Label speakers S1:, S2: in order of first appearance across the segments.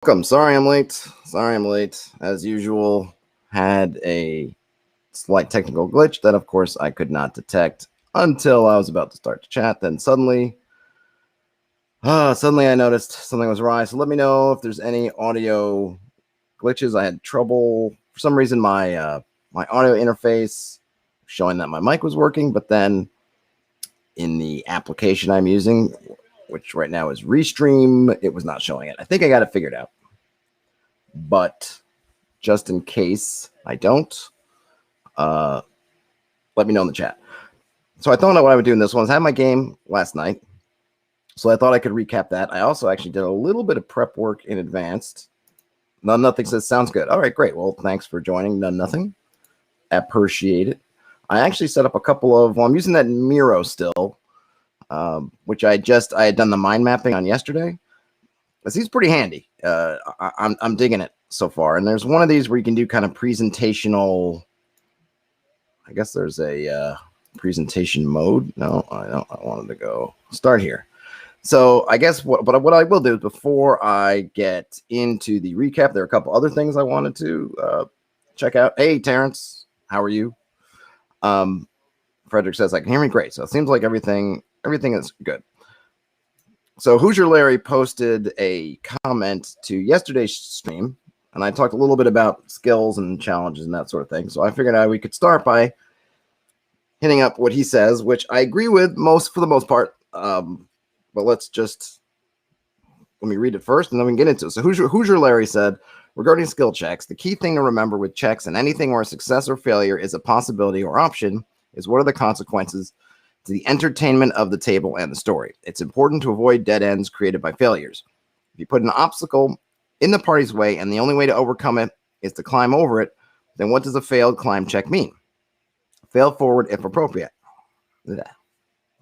S1: Welcome. Sorry I'm late. As usual, had a slight technical glitch that, of course, I could not detect until I was about to start the chat. Then suddenly I noticed something was awry. So let me know if there's any audio glitches. I had trouble for some reason. My audio interface showing that my mic was working, but then in the application I'm using, which right now is Restream, it was not showing it. I think I got it figured out. But just in case I don't, let me know in the chat. So I thought what I would do in this one is I had my game last night, so I thought I could recap that. I also actually did a little bit of prep work in advance. None Nothing says sounds good. All right, great. Well, thanks for joining. None Nothing. Appreciate it. I actually set up a couple of. Well, I'm using that Miro still, which I had done the mind mapping on yesterday. It seems pretty handy. I'm digging it so far. And there's one of these where you can do kind of presentational. I guess there's a presentation mode. No, I don't. I wanted to go start here. So I guess what I will do is before I get into the recap, there are a couple other things I wanted to check out. Hey, Terrence, how are you? Frederick says I can hear me great. So it seems like everything is good. So Hoosier Larry posted a comment to yesterday's stream, and I talked a little bit about skills and challenges and that sort of thing. So I figured out we could start by hitting up what he says, which I agree with for the most part. But let me read it first, and then we can get into it. So Hoosier Larry said, regarding skill checks, the key thing to remember with checks and anything where success or failure is a possibility or option is what are the consequences to the entertainment of the table and the story. It's important to avoid dead ends created by failures. If you put an obstacle in the party's way and the only way to overcome it is to climb over it, then what does a failed climb check mean? Fail forward if appropriate. Let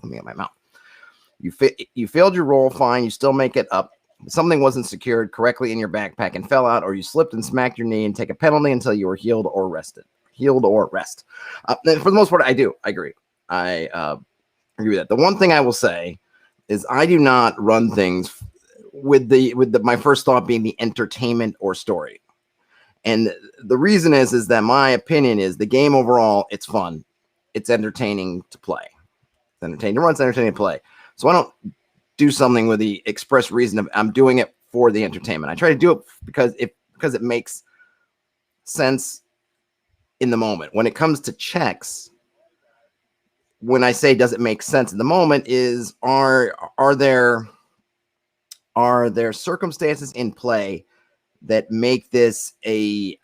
S1: me get my mouth. You failed your roll, fine, you still make it up. Something wasn't secured correctly in your backpack and fell out, or you slipped and smacked your knee and take a penalty until you were healed or rest. For the most part, I agree. I agree with that. The one thing I will say is I do not run things with my first thought being the entertainment or story. And the reason is that my opinion is the game overall, it's fun. It's entertaining to play. It's entertaining to run, it's entertaining to play. So I don't do something with the express reason of I'm doing it for the entertainment. I try to do it because it makes sense in the moment. When it comes to checks, when I say does it make sense in the moment is are there circumstances in play that make this a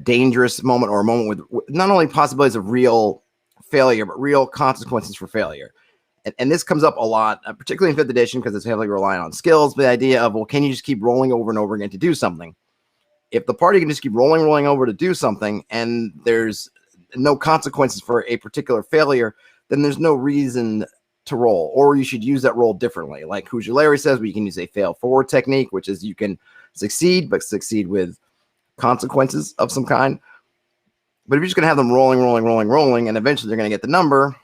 S1: dangerous moment, or a moment with not only possibilities of real failure but real consequences for failure. And this comes up a lot, particularly in 5th edition, because it's heavily reliant on skills. But the idea of, well, can you just keep rolling over and over again to do something? If the party can just keep rolling over to do something, and there's no consequences for a particular failure, then there's no reason to roll. Or you should use that roll differently. Like Hoosier Larry says, we can use a fail forward technique, which is you can succeed, but succeed with consequences of some kind. But if you're just going to have them rolling, and eventually they're going to get the number,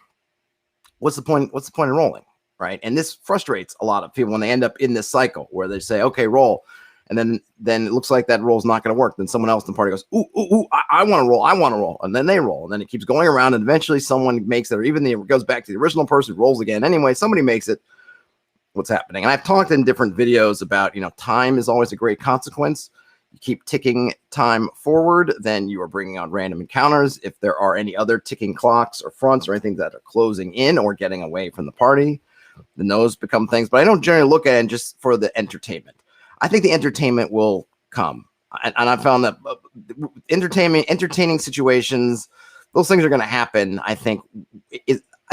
S1: what's the point in rolling, right? And this frustrates a lot of people when they end up in this cycle where they say, okay, roll. And then it looks like that roll's not going to work. Then someone else in the party goes, ooh, I want to roll. And then they roll. And then it keeps going around. And eventually someone makes it, or even it goes back to the original person who rolls again. Anyway, somebody makes it. What's happening? And I've talked in different videos about, time is always a great consequence. You keep ticking time forward, then you are bringing on random encounters. If there are any other ticking clocks or fronts or anything that are closing in or getting away from the party, then those become things. But I don't generally look at it just for the entertainment. I think the entertainment will come. And I found that entertaining situations, those things are going to happen. I think,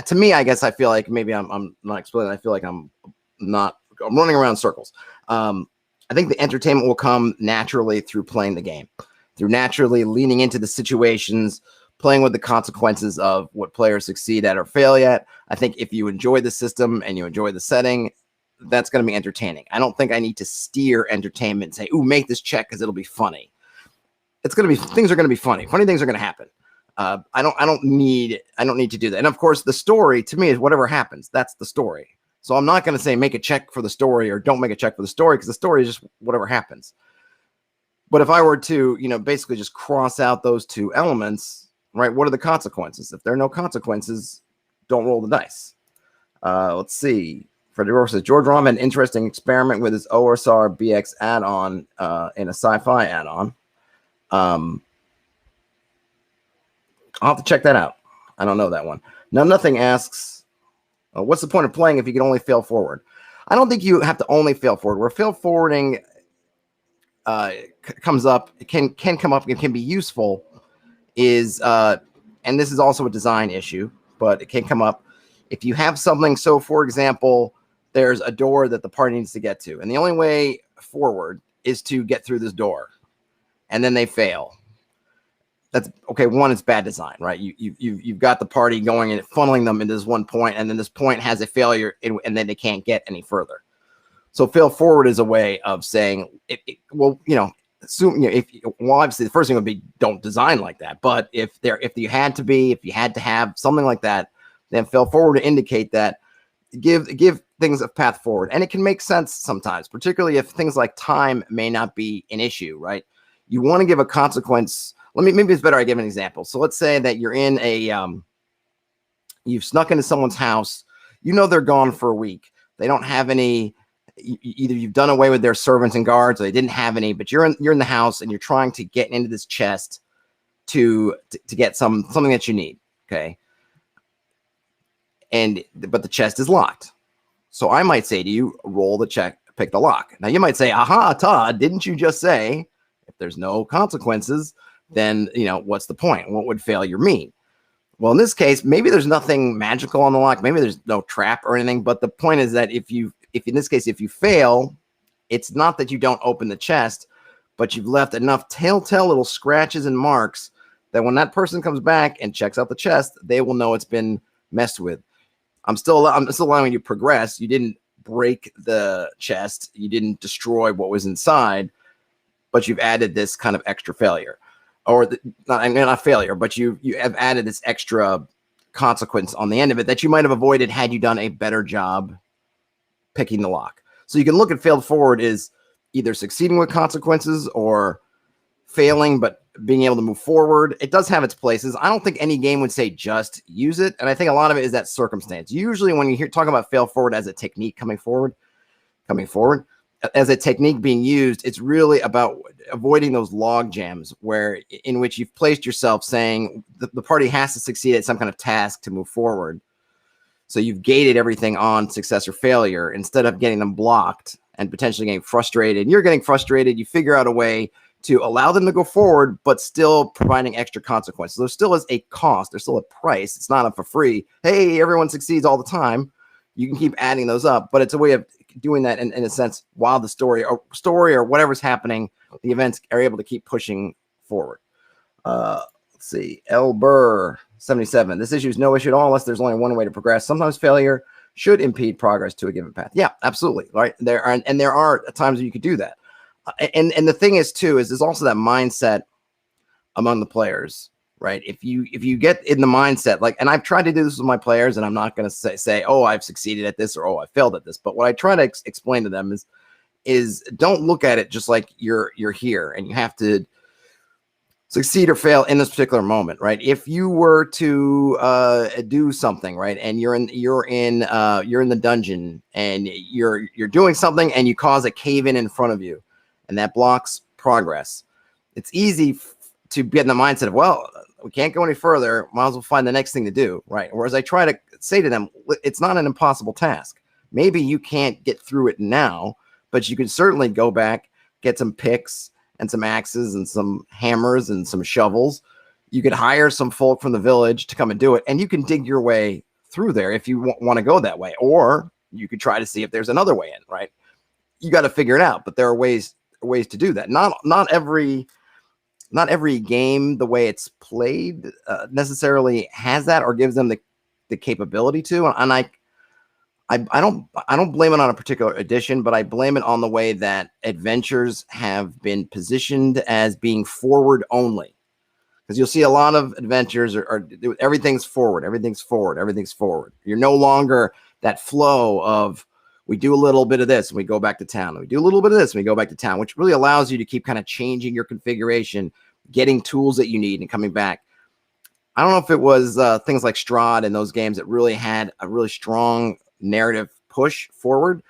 S1: to me, I guess I feel like maybe I'm not explaining. I feel like I'm running around circles. I think the entertainment will come naturally through playing the game, through naturally leaning into the situations, playing with the consequences of what players succeed at or fail at. I think if you enjoy the system and you enjoy the setting, that's going to be entertaining. I don't think I need to steer entertainment and say, ooh, make this check because it'll be funny. Things are going to be funny. Funny things are going to happen. I don't need to do that. And of course, the story to me is whatever happens. That's the story. So I'm not going to say make a check for the story or don't make a check for the story, because the story is just whatever happens. But if I were to, basically just cross out those two elements, right, what are the consequences? If there are no consequences, don't roll the dice. Let's see. Frederick says, George Rom had an interesting experiment with his OSR BX add-on in a sci-fi add-on. I'll have to check that out. I don't know that one. Now, Nothing asks, what's the point of playing if you can only fail forward? I don't think you have to only fail forward. Where fail forwarding comes up, it can come up, it can be useful, is, and this is also a design issue, but it can come up if you have something. So, for example, there's a door that the party needs to get to, and the only way forward is to get through this door, and then they fail. That's okay. One, it's bad design, right? You've got the party going and funneling them into this one point, and then this point has a failure, and then they can't get any further. So fail forward is a way of saying, assume, obviously the first thing would be don't design like that. But if you had to have something like that, then fail forward to indicate that, give things a path forward. And it can make sense sometimes, particularly if things like time may not be an issue, right? You want to give a consequence. Maybe it's better I give an example. So let's say that you're in you've snuck into someone's house. They're gone for a week. They don't have any. Either you've done away with their servants and guards, or they didn't have any. But you're in the house and you're trying to get into this chest to get something that you need. Okay. But the chest is locked. So I might say to you, roll the check, pick the lock. Now you might say, aha, Todd, didn't you just say if there's no consequences, then, what's the point? What would failure mean? Well, in this case, maybe there's nothing magical on the lock. Maybe there's no trap or anything. But the point is that if in this case, if you fail, it's not that you don't open the chest, but you've left enough telltale little scratches and marks that when that person comes back and checks out the chest, they will know it's been messed with. I'm still allowing you to progress. You didn't break the chest. You didn't destroy what was inside, but you've added this kind of extra failure. Or not failure, but you have added this extra consequence on the end of it that you might have avoided had you done a better job picking the lock. So you can look at failed forward as either succeeding with consequences or failing but being able to move forward. It does have its places. I don't think any game would say just use it, and I think a lot of it is that circumstance. Usually when you talk about fail forward as a technique coming forward as a technique being used, it's really about avoiding those log jams in which you've placed yourself saying the party has to succeed at some kind of task to move forward. So you've gated everything on success or failure instead of getting them blocked and potentially getting frustrated. You're getting frustrated. You figure out a way to allow them to go forward, but still providing extra consequences. There still is a cost. There's still a price. It's not for free. Hey, everyone succeeds all the time. You can keep adding those up, but it's a way of doing that in a sense while the story or whatever's happening, the events are able to keep pushing forward. Let's see. L. Burr, 77. This issue is no issue at all unless there's only one way to progress. Sometimes failure should impede progress to a given path. Yeah, absolutely. Right. There are times where you could do that. And the thing is too, is there's also that mindset among the players, right? If you get in the mindset, and I've tried to do this with my players, and I'm not going to say, oh, I've succeeded at this, or oh, I failed at this. But what I try to explain to them is don't look at it just like you're here and you have to succeed or fail in this particular moment, right? If you were to do something, right, and you're in the dungeon and you're doing something and you cause a cave in front of you, and that blocks progress. It's easy to get in the mindset of, well, we can't go any further. Might as well find the next thing to do, right? Whereas I try to say to them, it's not an impossible task. Maybe you can't get through it now, but you can certainly go back, get some picks and some axes and some hammers and some shovels. You could hire some folk from the village to come and do it, and you can dig your way through there if you want to go that way. Or you could try to see if there's another way in, right? You got to figure it out, but there are ways to do that. Not every game, the way it's played, necessarily has that or gives them the capability to. And I don't blame it on a particular edition, but I blame it on the way that adventures have been positioned as being forward only. Because you'll see a lot of adventures are everything's forward. You're no longer that flow of we do a little bit of this and we go back to town. We do a little bit of this and we go back to town, which really allows you to keep kind of changing your configuration, getting tools that you need and coming back. I don't know if it was things like Strahd and those games that really had a really strong narrative push forward.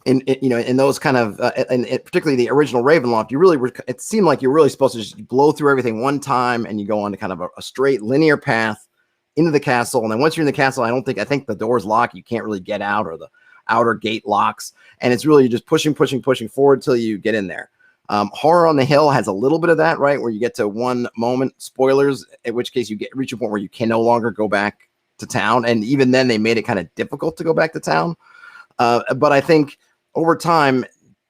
S1: In those kind of, and particularly the original Ravenloft, you really were, it seemed like you're really supposed to just blow through everything one time and you go on to kind of a straight linear path into the castle. And then once you're in the castle, I think the doors lock. You can't really get out, or the outer gate locks. And it's really just pushing forward till you get in there. Horror on the Hill has a little bit of that, right? Where you get to one moment, spoilers, in which case you reach a point where you can no longer go back to town. And even then they made it kind of difficult to go back to town. But I think over time,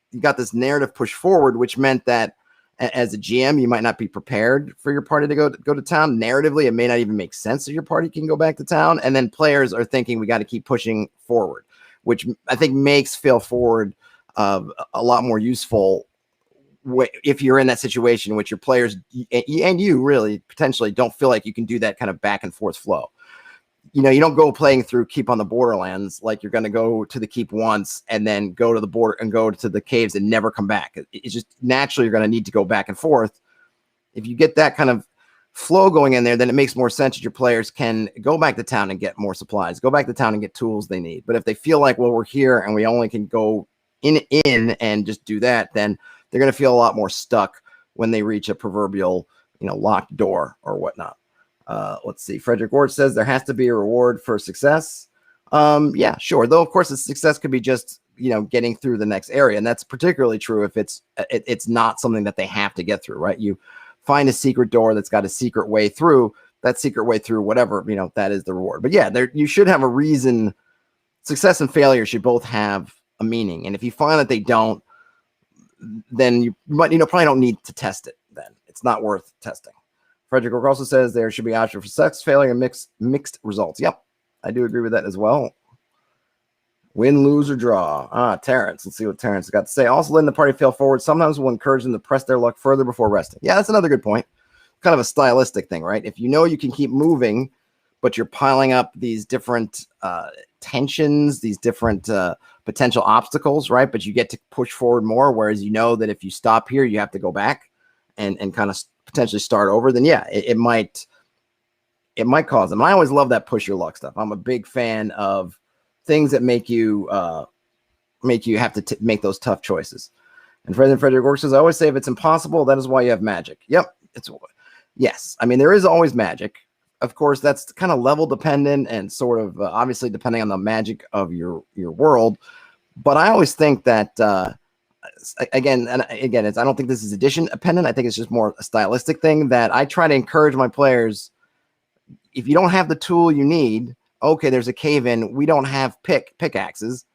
S1: you got this narrative push forward, which meant that as a GM, you might not be prepared for your party to go to town. Narratively, it may not even make sense that your party can go back to town. And then players are thinking we got to keep pushing forward, which I think makes fail forward a lot more useful if you're in that situation in which your players and you really potentially don't feel like you can do that kind of back and forth flow. You don't go playing through Keep on the Borderlands like you're going to go to the Keep once and then go to the border and go to the caves and never come back. It's just naturally you're going to need to go back and forth. If you get that kind of flow going in there, then it makes more sense that your players can go back to town and get more supplies, go back to town and get tools they need. But if they feel like, well, we're here and we only can go in and just do that, then they're going to feel a lot more stuck when they reach a proverbial, locked door or whatnot. Let's see. Frederick Ward says there has to be a reward for success. Yeah, sure. Though, of course, the success could be just, getting through the next area. And that's particularly true if it's not something that they have to get through, right? You find a secret door that's got a secret way through. That secret way through, whatever, that is the reward. But yeah, you should have a reason. Success and failure should both have a meaning. And if you find that they don't, then you might, probably don't need to test it. Then it's not worth testing. Frederick also says there should be option for success, failure, and mixed results. Yep, I do agree with that as well. Win, lose, or draw. Terrence. Let's see what Terrence got to say. Also letting the party fail forward sometimes will encourage them to press their luck further before resting. Yeah, that's another good point. Kind of a stylistic thing, right? If you can keep moving, but you're piling up these different tensions, these different potential obstacles, right? But you get to push forward more, whereas that if you stop here, you have to go back and kind of potentially start over, then yeah, it might cause them. I always love that push your luck stuff. I'm a big fan of things that make you have to make those tough choices. And Frederick Works says, I always say if it's impossible, that is why you have magic. Yep. Yes. I mean, there is always magic. Of course, that's kind of level dependent and sort of obviously depending on the magic of your world. But I always think that again, I don't think this is edition dependent. I think it's just more a stylistic thing that I try to encourage my players. If you don't have the tool you need, okay, there's a cave in. We don't have pickaxes.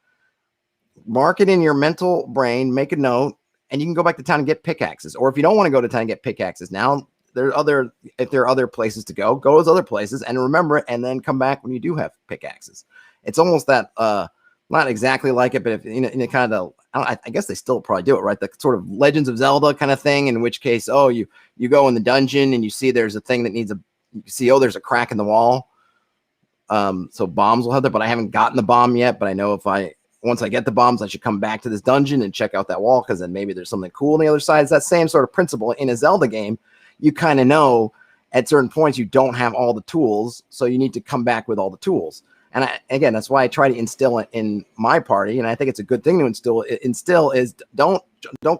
S1: Mark it in your mental brain, make a note, and you can go back to town and get pickaxes. Or if you don't want to go to town and get pickaxes, now if there are other places to go to those other places and remember it, and then come back when you do have pickaxes. It's almost that not exactly like it, but if in a kind of I guess they still probably do it, right? The sort of Legends of Zelda kind of thing, in which case, you go in the dungeon and you see there's a thing that needs there's a crack in the wall. So bombs will have that, but I haven't gotten the bomb yet. But I know once I get the bombs, I should come back to this dungeon and check out that wall, because then maybe there's something cool on the other side. It's that same sort of principle in a Zelda game. You kind of know at certain points you don't have all the tools, so you need to come back with all the tools. And again, that's why I try to instill it in my party, and I think it's a good thing to instill is don't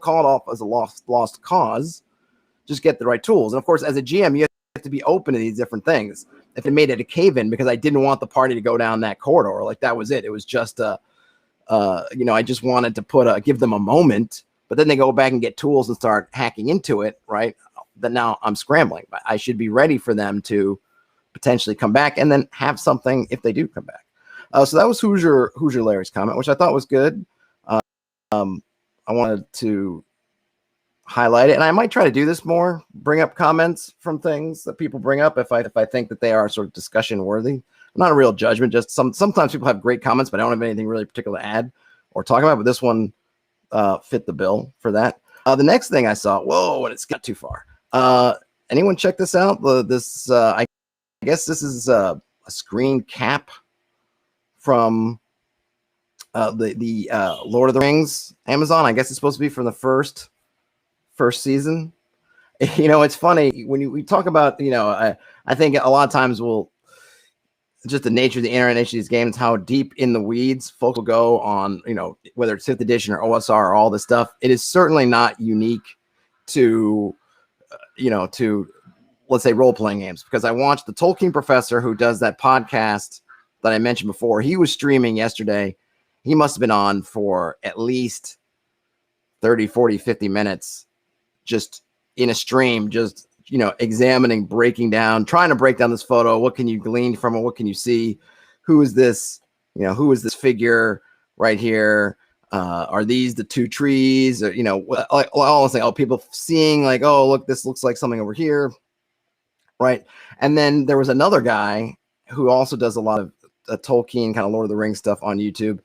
S1: call it off as a lost cause. Just get the right tools. And of course, as a GM, you have to be open to these different things. If they made it a cave-in because I didn't want the party to go down that corridor, like that was it. It was just I just wanted to give them a moment, but then they go back and get tools and start hacking into it, right? Then now I'm scrambling. But I should be ready for them to potentially come back and then have something if they do come back. So that was Hoosier Larry's comment, which I thought was good. I wanted to highlight it, and I might try to do this more, bring up comments from things that people bring up if I think that they are sort of discussion worthy. Not a real judgment, just sometimes people have great comments, but I don't have anything really particular to add or talk about, but this one fit the bill for that. The next thing I saw, whoa, and it's got too far. Anyone check this out? I guess this is a screen cap from the Lord of the Rings Amazon. I guess it's supposed to be from the first season. It's funny when we talk about, I think a lot of times just the nature of the internet, nature of these games, how deep in the weeds folks will go on, whether it's 5th edition or OSR or all this stuff. It is certainly not unique to, to, let's say, role-playing games, because I watched the Tolkien Professor, who does that podcast that I mentioned before. He was streaming yesterday. He must have been on for at least 30, 40, 50 minutes just in a stream, just, examining, breaking down, trying to break down this photo. What can you glean from it? What can you see? Who is this? Who is this figure right here? Are these the two trees? Or, all saying, people seeing like, oh, look, this looks like something over here. Right. And then there was another guy who also does a lot of Tolkien kind of Lord of the Rings stuff on YouTube.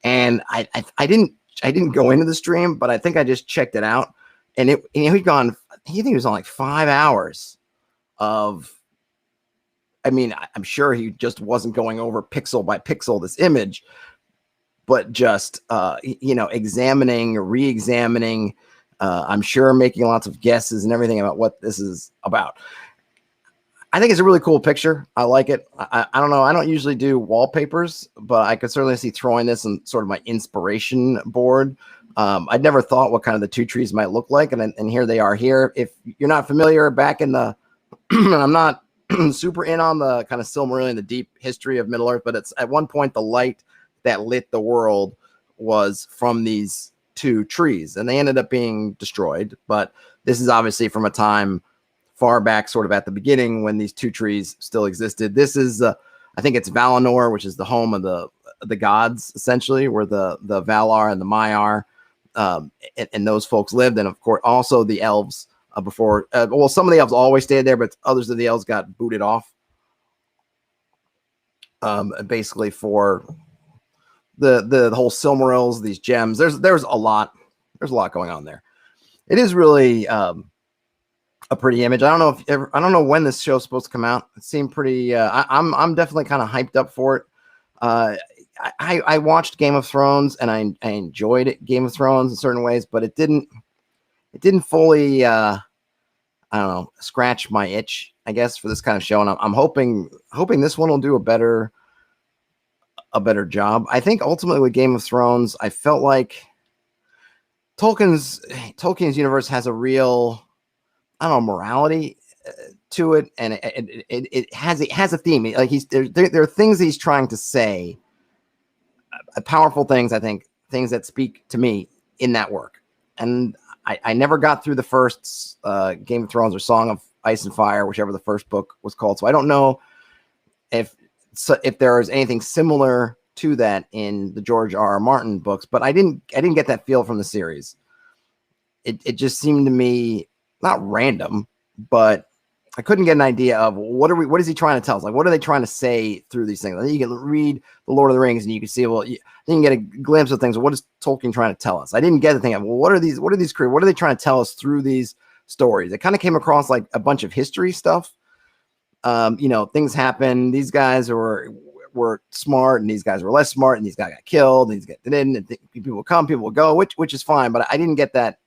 S1: And I didn't go into the stream, but I think I just checked it out. And he was on like 5 hours of, I'm sure he just wasn't going over pixel by pixel this image, but just, examining, re-examining, I'm sure making lots of guesses and everything about what this is about. I think it's a really cool picture. I like it. I don't know. I don't usually do wallpapers, but I could certainly see throwing this on sort of my inspiration board. I'd never thought what kind of the two trees might look like. And here they are here. If you're not familiar, back in the, I'm not super in on the kind of Silmarillion, the deep history of Middle Earth, but it's at one point the light that lit the world was from these two trees, and they ended up being destroyed. But this is obviously from a time far back, sort of at the beginning, when these two trees still existed. This is, I think it's Valinor, which is the home of the gods, essentially, where the Valar and the Maiar and those folks lived. And of course, also the elves before. Some of the elves always stayed there, but others of the elves got booted off. Basically for the whole Silmarils, these gems. There's a lot. There's a lot going on there. It is really a pretty image. I don't know when this show's supposed to come out. It seemed pretty. I'm definitely kind of hyped up for it. I watched Game of Thrones and I enjoyed it, Game of Thrones in certain ways, but it didn't fully I don't know, scratch my itch, I guess, for this kind of show. And I'm hoping this one will do a better job. I think ultimately with Game of Thrones, I felt like Tolkien's universe has a real, I don't know, morality to it, and it has a theme. Like there are things he's trying to say, powerful things. I think things that speak to me in that work. And I never got through the first Game of Thrones or Song of Ice and Fire, whichever the first book was called. So I don't know if there is anything similar to that in the George R.R. Martin books, but I didn't get that feel from the series. It just seemed to me not random, but I couldn't get an idea of what is he trying to tell us? Like, what are they trying to say through these things? I think you can read The Lord of the Rings and you can see, you can get a glimpse of things. What is Tolkien trying to tell us? I didn't get the thing of, what are they trying to tell us through these stories? It kind of came across like a bunch of history stuff. Things happen. These guys were smart and these guys were less smart and these guys got killed and people will come, people will go, which is fine. But I didn't get that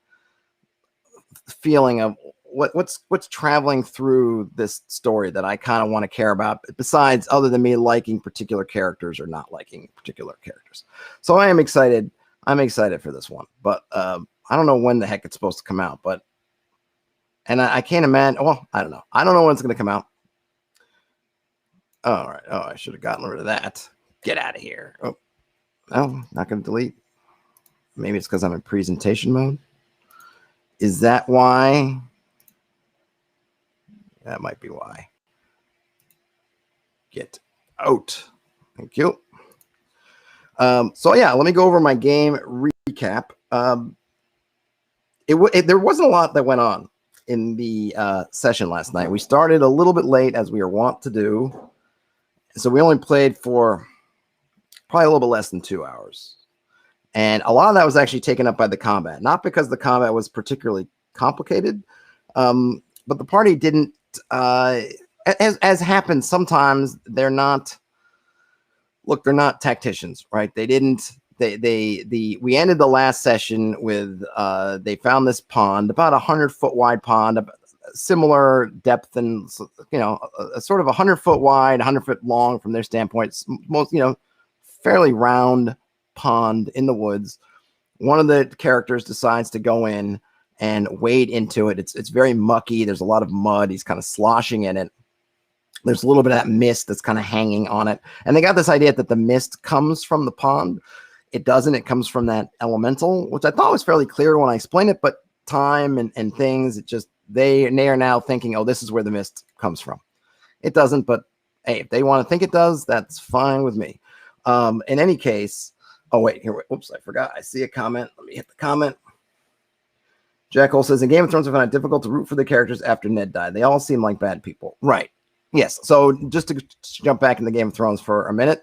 S1: feeling of what's traveling through this story that I kind of want to care about, besides other than me liking particular characters or not liking particular characters. So I am excited. I'm excited for this one, but I don't know when the heck it's supposed to come out, and I can't imagine. Well, I don't know. I don't know when it's going to come out. All right. Oh, I should have gotten rid of that. Get out of here. Oh, no, not going to delete. Maybe it's because I'm in presentation mode. Is that why? That might be why. Get out. Thank you. So yeah, let me go over my game recap. There wasn't a lot that went on in the session last night. We started a little bit late, as we are wont to do. So we only played for probably a little bit less than 2 hours. And a lot of that was actually taken up by the combat. Not because the combat was particularly complicated, but the party didn't, as happens sometimes, they're not look, they're not tacticians, right? They didn't. We ended the last session with they found this pond, about 100-foot wide pond, similar depth and a sort of 100-foot wide, 100-foot long from their standpoint. Most fairly round pond in the woods. One of the characters decides to go in and wade into it. It's very mucky. There's a lot of mud. He's kind of sloshing in it. There's a little bit of that mist that's kind of hanging on it. And they got this idea that the mist comes from the pond. It doesn't. It comes from that elemental, which I thought was fairly clear when I explained it, but time and things, it just, they are now thinking, oh, this is where the mist comes from. It doesn't, but hey, if they want to think it does, that's fine with me. In any case, oh, wait, here, oops, I forgot. I see a comment. Let me hit the comment. Jack Hole says, in Game of Thrones, I found it difficult to root for the characters after Ned died. They all seem like bad people. Right. Yes. So just to jump back into Game of Thrones for a minute.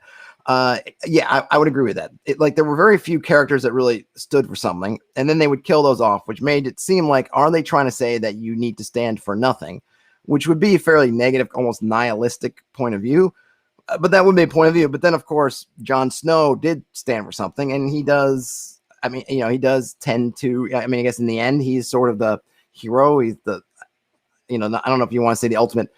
S1: Yeah, I would agree with that. There were very few characters that really stood for something, and then they would kill those off, which made it seem like, are they trying to say that you need to stand for nothing, which would be a fairly negative, almost nihilistic point of view. But that would be a point of view. But then, of course, Jon Snow did stand for something, and he does. I mean, he does tend to. I mean, I guess in the end, he's sort of the hero. He's the, I don't know if you want to say the ultimate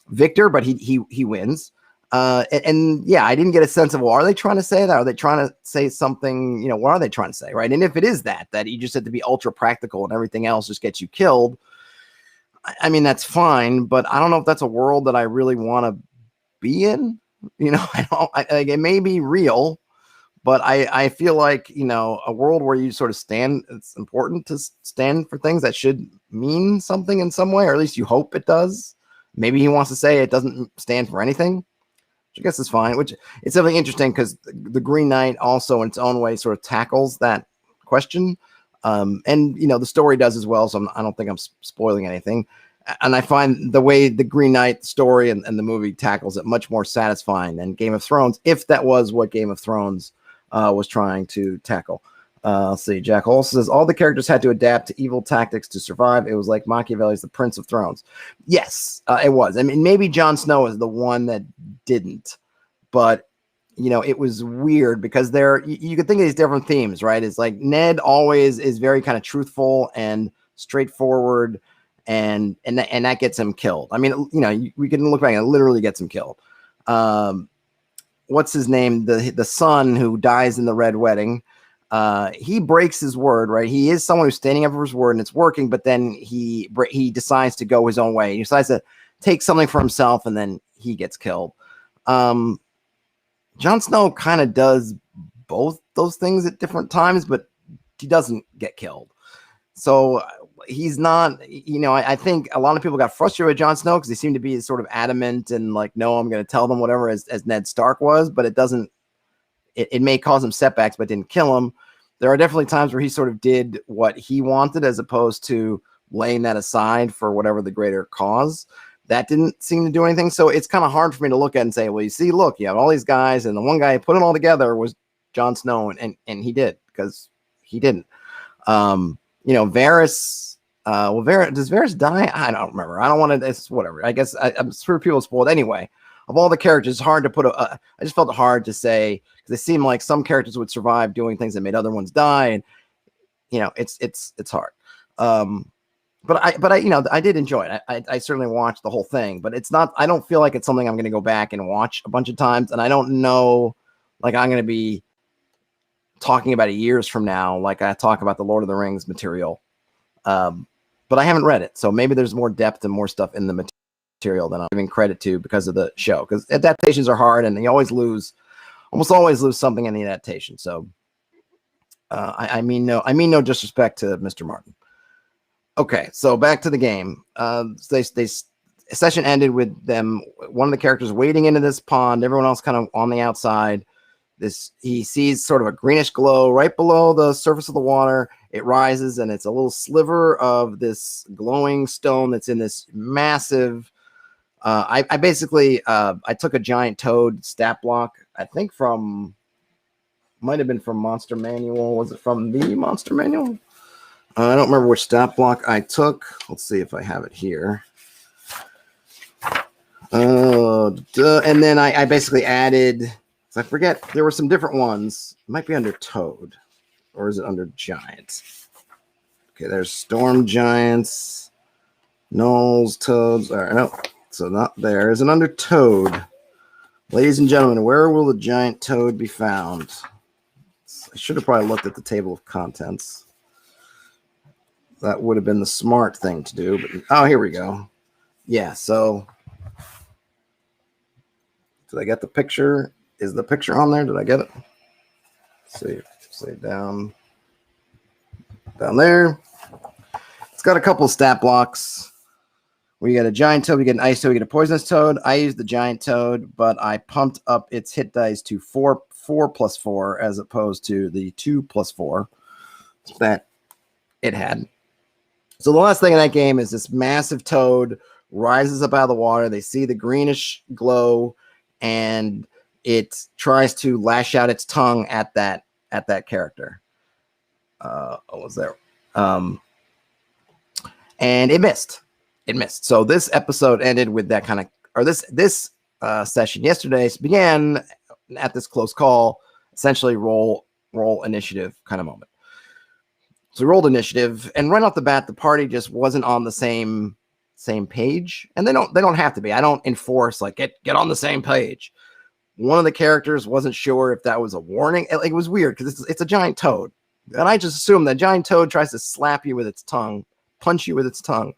S1: victor, but he wins. And yeah, I didn't get a sense of, well, are they trying to say that? Are they trying to say something? What are they trying to say, right? And if it is that you just have to be ultra practical and everything else just gets you killed, I mean, that's fine, but I don't know if that's a world that I really want to be in. It may be real, but I feel like, a world where you sort of stand, it's important to stand for things that should mean something in some way, or at least you hope it does. Maybe he wants to say it doesn't stand for anything, I guess is fine, which it's something interesting because the Green Knight also in its own way sort of tackles that question. And, the story does as well. So I don't think I'm spoiling anything. And I find the way the Green Knight story and the movie tackles it much more satisfying than Game of Thrones, if that was what Game of Thrones was trying to tackle. Let's see. Jack Hole says all the characters had to adapt to evil tactics to survive. It was like Machiavelli's The Prince of Thrones. Yes, it was. I mean, maybe Jon Snow is the one that didn't, but it was weird because you could think of these different themes, right? It's like Ned always is very kind of truthful and straightforward, and that gets him killed. I mean, we can look back and it literally gets him killed. What's his name? The son who dies in the Red Wedding. He breaks his word, right? He is someone who's standing up for his word and it's working, but then he decides to go his own way. He decides to take something for himself and then he gets killed. Jon Snow kind of does both those things at different times, but he doesn't get killed. So he's not, I think a lot of people got frustrated with Jon Snow because he seemed to be sort of adamant and like, no, I'm going to tell them whatever as Ned Stark was, but it doesn't. It may cause him setbacks, but didn't kill him. There are definitely times where he sort of did what he wanted as opposed to laying that aside for whatever the greater cause. That didn't seem to do anything. So it's kind of hard for me to look at and say, well, you see, look, you have all these guys, and the one guy who put it all together was Jon Snow, and he did, because he didn't. Varys, does Varys die? I don't remember. I don't want to, it's whatever. I guess I'm sure people spoiled anyway. Of all the characters, it's hard to put I just felt it hard to say, because it seemed like some characters would survive doing things that made other ones die, and it's hard. But I did enjoy it. I certainly watched the whole thing, but it's not. I don't feel like it's something I'm going to go back and watch a bunch of times, and I don't know, like I'm going to be talking about it years from now, like I talk about the Lord of the Rings material. But I haven't read it, so maybe there's more depth and more stuff in the material than I'm giving credit to because of the show. Because adaptations are hard, and you almost always lose something in the adaptation. So I mean no disrespect to Mr. Martin. Okay, so back to the game. Session ended with them. One of the characters wading into this pond. Everyone else kind of on the outside. He sees sort of a greenish glow right below the surface of the water. It rises, and it's a little sliver of this glowing stone that's in this massive. I basically I took a giant toad stat block. I think might have been from Monster Manual. Was it from the Monster Manual? I don't remember which stat block I took. Let's see if I have it here. And then I basically added So I forget, there were some different ones. It might be under Toad, or is it under Giant? Okay, there's Storm Giants, Gnolls, Toads. All right, no, so not there. Is it under Toad? Ladies and gentlemen, where will the giant toad be found? I should have probably looked at the table of contents. That would have been the smart thing to do. But oh, here we go. Yeah, so did I get the picture? Is the picture on there? Did I get it? Let's see, say down there. It's got a couple of stat blocks. We get a giant toad, we get an ice toad, we get a poisonous toad. I used the giant toad, but I pumped up its hit dice to 4+4 as opposed to the 2+4 that it had. So the last thing in that game is this massive toad rises up out of the water. They see the greenish glow, and it tries to lash out its tongue at that character. What was there? And it missed. It missed. So this episode ended with that kind of, or this session yesterday began at this close call, essentially roll initiative kind of moment. So we rolled initiative, and right off the bat, the party just wasn't on the same page, and they don't have to be. I don't enforce like get on the same page. One of the characters wasn't sure if that was a warning. It was weird because it's a giant toad, and I just assumed that giant toad tries to slap you with its tongue, punch you with its tongue.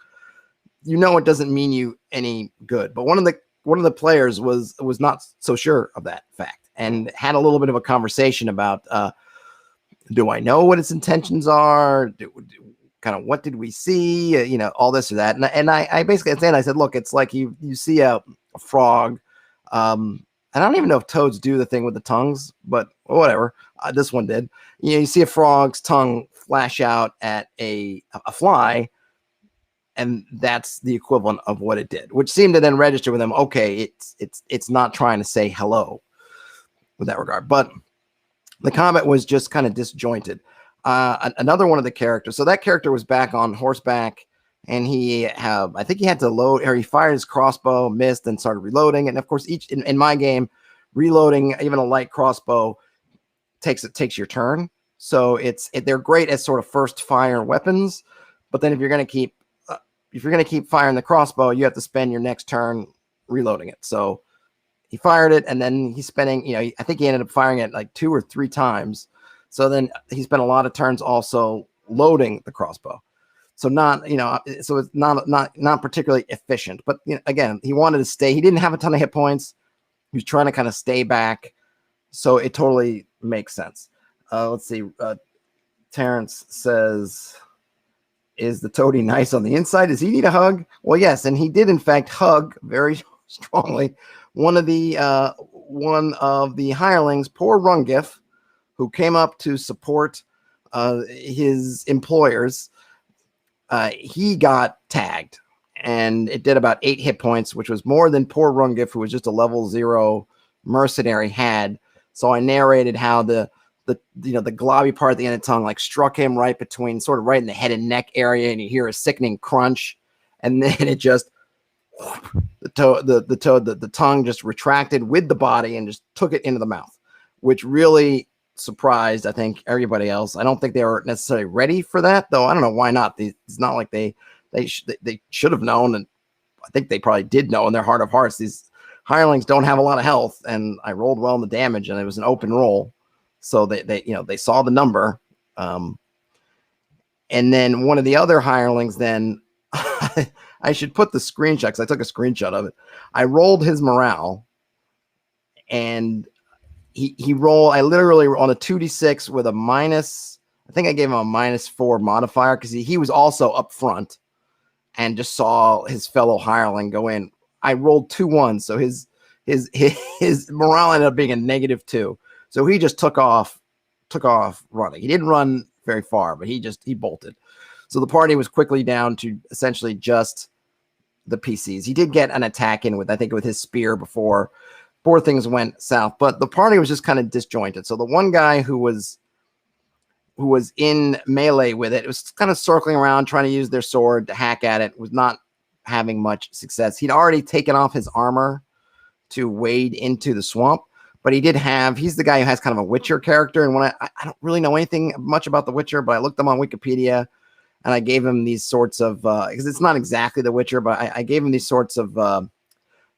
S1: You know it doesn't mean you any good. But one of the players was not so sure of that fact and had a little bit of a conversation about do I know what its intentions are? Kind of what did we see? All this or that. And I basically at the end I said, look, it's like you see a frog. And I don't even know if toads do the thing with the tongues, but whatever. This one did. You see a frog's tongue flash out at a fly. And that's the equivalent of what it did, which seemed to then register with them. Okay, it's not trying to say hello with that regard, but the combat was just kind of disjointed. Another one of the characters. So that character was back on horseback, and I think he had to load, or he fired his crossbow, missed, and started reloading. And of course, in my game, reloading even a light crossbow takes your turn. So they're great as sort of first fire weapons, but then if you're going to keep firing the crossbow, you have to spend your next turn reloading it. So he fired it, and then he's spending, I think he ended up firing it like 2 or 3 times. So then he spent a lot of turns also loading the crossbow. So so it's not particularly efficient. But again, he wanted to stay. He didn't have a ton of hit points. He was trying to kind of stay back. So it totally makes sense. Let's see. Terrence says, is the toady nice on the inside? Does he need a hug? Well, yes, and he did in fact hug very strongly one of the hirelings, poor Rungif, who came up to support his employers. He got tagged, and it did about 8 hit points, which was more than poor Rungif, who was just a level 0 mercenary, had. So I narrated how the globby part at the end of the tongue like struck him right between, sort of right in the head and neck area, and you hear a sickening crunch, and then it just the tongue just retracted with the body and just took it into the mouth, which really surprised, I think, everybody else. I don't think they were necessarily ready for that, though. I don't know why not. It's not like they should have known, and I think they probably did know in their heart of hearts. These hirelings don't have a lot of health, and I rolled well in the damage, and it was an open roll. So they saw the number, and then one of the other hirelings. Then I should put the screenshot because I took a screenshot of it. I rolled his morale, and he rolled. I literally on a 2d6 with a minus. I think I gave him a -4 modifier because he was also up front, and just saw his fellow hireling go in. I rolled 2 1s, so his morale ended up being a -2. So he just took off running. He didn't run very far, but he bolted. So the party was quickly down to essentially just the PCs. He did get an attack in with his spear before things went south, but the party was just kind of disjointed. So the one guy who was in melee with it was kind of circling around, trying to use their sword to hack at it, was not having much success. He'd already taken off his armor to wade into the swamp, but he did have, he's the guy who has kind of a Witcher character. And when I don't really know anything much about the Witcher, but I looked him on Wikipedia and I gave him these sorts of, because it's not exactly the Witcher, but I gave him these sorts of,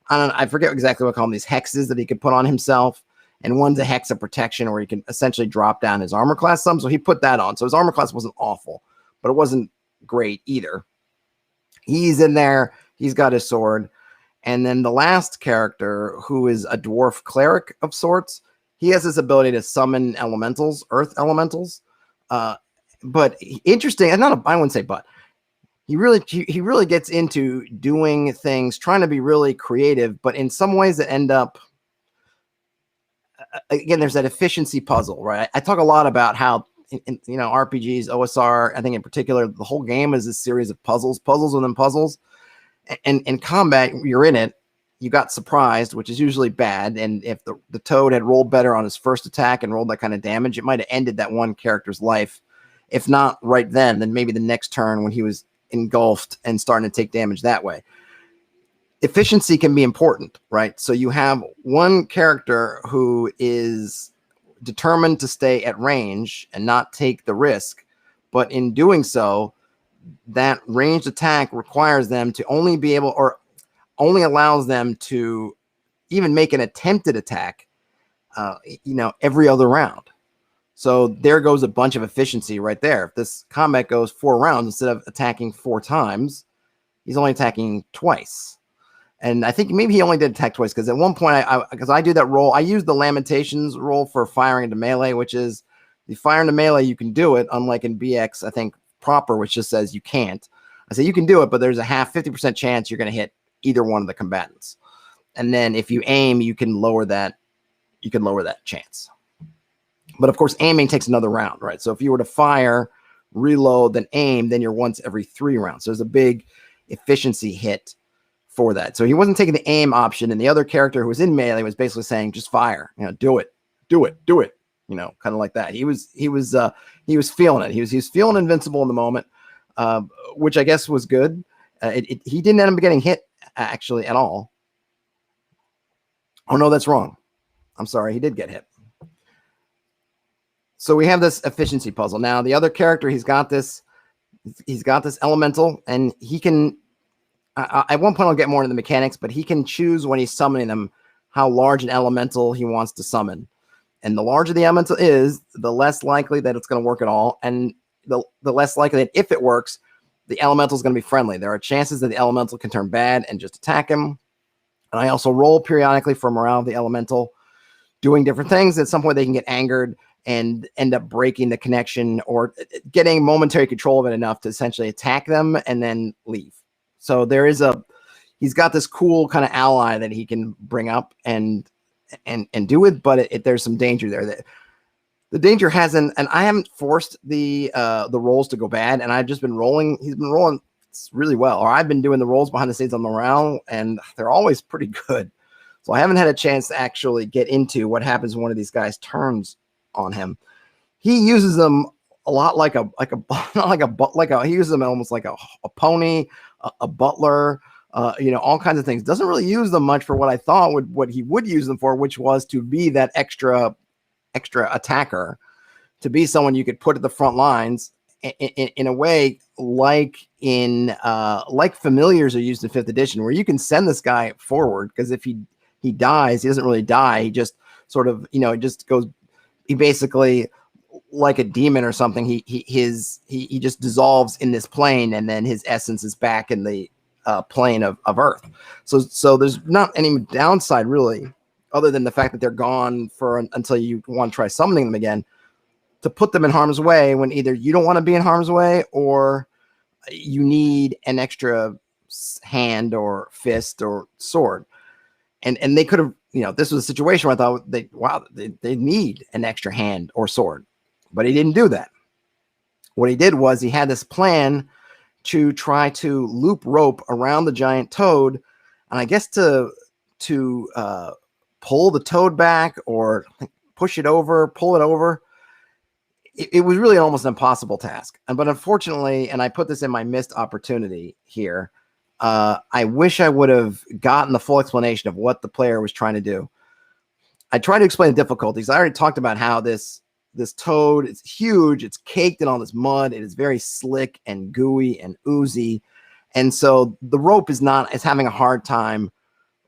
S1: I forget exactly what I call them, these hexes that he could put on himself. And one's a hex of protection where he can essentially drop down his armor class some. So he put that on. So his armor class wasn't awful, but it wasn't great either. He's in there. He's got his sword. And then the last character, who is a dwarf cleric of sorts, he has this ability to summon elementals, earth elementals. But interesting, and I wouldn't say but. He really gets into doing things, trying to be really creative, but in some ways that end up, again, there's that efficiency puzzle, right? I talk a lot about how, RPGs, OSR, I think in particular, the whole game is a series of puzzles within puzzles. And in combat, you're in it, you got surprised, which is usually bad. And if the toad had rolled better on his first attack and rolled that kind of damage, it might have ended that one character's life. If not right then maybe the next turn when he was engulfed and starting to take damage that way. Efficiency can be important, right? So you have one character who is determined to stay at range and not take the risk, but in doing so, that ranged attack requires them to only be able, or only allows them to even make an attempted attack, every other round. So there goes a bunch of efficiency right there. If this combat goes 4 rounds, instead of attacking 4 times, he's only attacking twice. And I think maybe he only did attack twice, because at one point, because I do that roll, I use the Lamentations roll for firing into melee, which is the fire into melee, you can do it, unlike in BX, I think, proper, which just says you can't. I say you can do it, but there's a 50% chance you're going to hit either one of the combatants. And then if you aim, you can lower that chance. But of course, aiming takes another round, right? So if you were to fire, reload, then aim, then you're once every 3 rounds. So there's a big efficiency hit for that. So he wasn't taking the aim option, and the other character who was in melee was basically saying, just fire, do it, kind of like that. He was feeling it. He was feeling invincible in the moment, which I guess was good. He didn't end up getting hit actually at all. Oh no, that's wrong. I'm sorry. He did get hit. So we have this efficiency puzzle. Now the other character, he's got this elemental, and he can, at one point I'll get more into the mechanics, but he can choose when he's summoning them how large an elemental he wants to summon. And the larger the elemental is, the less likely that it's going to work at all. And the less likely that if it works, the elemental is going to be friendly. There are chances that the elemental can turn bad and just attack him. And I also roll periodically for morale of the elemental, doing different things. At some point they can get angered and end up breaking the connection or getting momentary control of it enough to essentially attack them and then leave. So he's got this cool kind of ally that he can bring up and do it, but there's some danger there. The danger hasn't, and I haven't forced the rolls to go bad, and I've just been rolling. He's been rolling really well, or I've been doing the rolls behind the scenes on morale, and they're always pretty good. So I haven't had a chance to actually get into what happens when one of these guys turns on him. He uses them a lot like he uses them almost like a pony, a butler, all kinds of things. Doesn't really use them much for what I thought what he would use them for, which was to be that extra attacker, to be someone you could put at the front lines in a way like familiars are used in 5th edition, where you can send this guy forward, because if he dies, he doesn't really die. He just sort of, it just goes, he basically, like a demon or something, he just dissolves in this plane, and then his essence is back in the plane of Earth. So there's not any downside really, other than the fact that they're gone until you want to try summoning them again, to put them in harm's way when either you don't want to be in harm's way or you need an extra hand or fist or sword. And they could have, this was a situation where I thought they need an extra hand or sword, but he didn't do that. What he did was he had this plan to try to loop rope around the giant toad, and I guess to pull the toad back or pull it over. It was really almost an impossible task. But unfortunately, and I put this in my missed opportunity here, I wish I would have gotten the full explanation of what the player was trying to do. I try to explain the difficulties. I already talked about how this toad is huge. It's caked in all this mud. It is very slick and gooey and oozy. And so the rope is having a hard time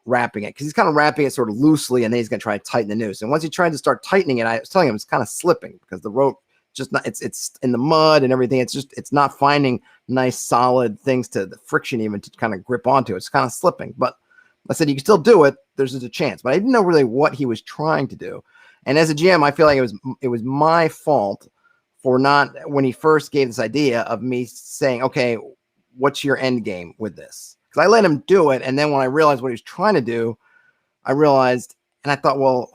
S1: wrapping it, because he's kind of wrapping it sort of loosely, and then he's going to try to tighten the noose. And once he tried to start tightening it, I was telling him it's kind of slipping because the rope just not, it's in the mud and everything. It's not finding nice solid things to the friction even to kind of grip onto. It's kind of slipping. But I said, you can still do it. There's just a chance. But I didn't know really what he was trying to do. And as a GM, I feel like it was my fault for not, when he first gave this idea of me saying, okay, what's your end game with this? Because I let him do it. And then when I realized what he was trying to do, I realized, and I thought, well,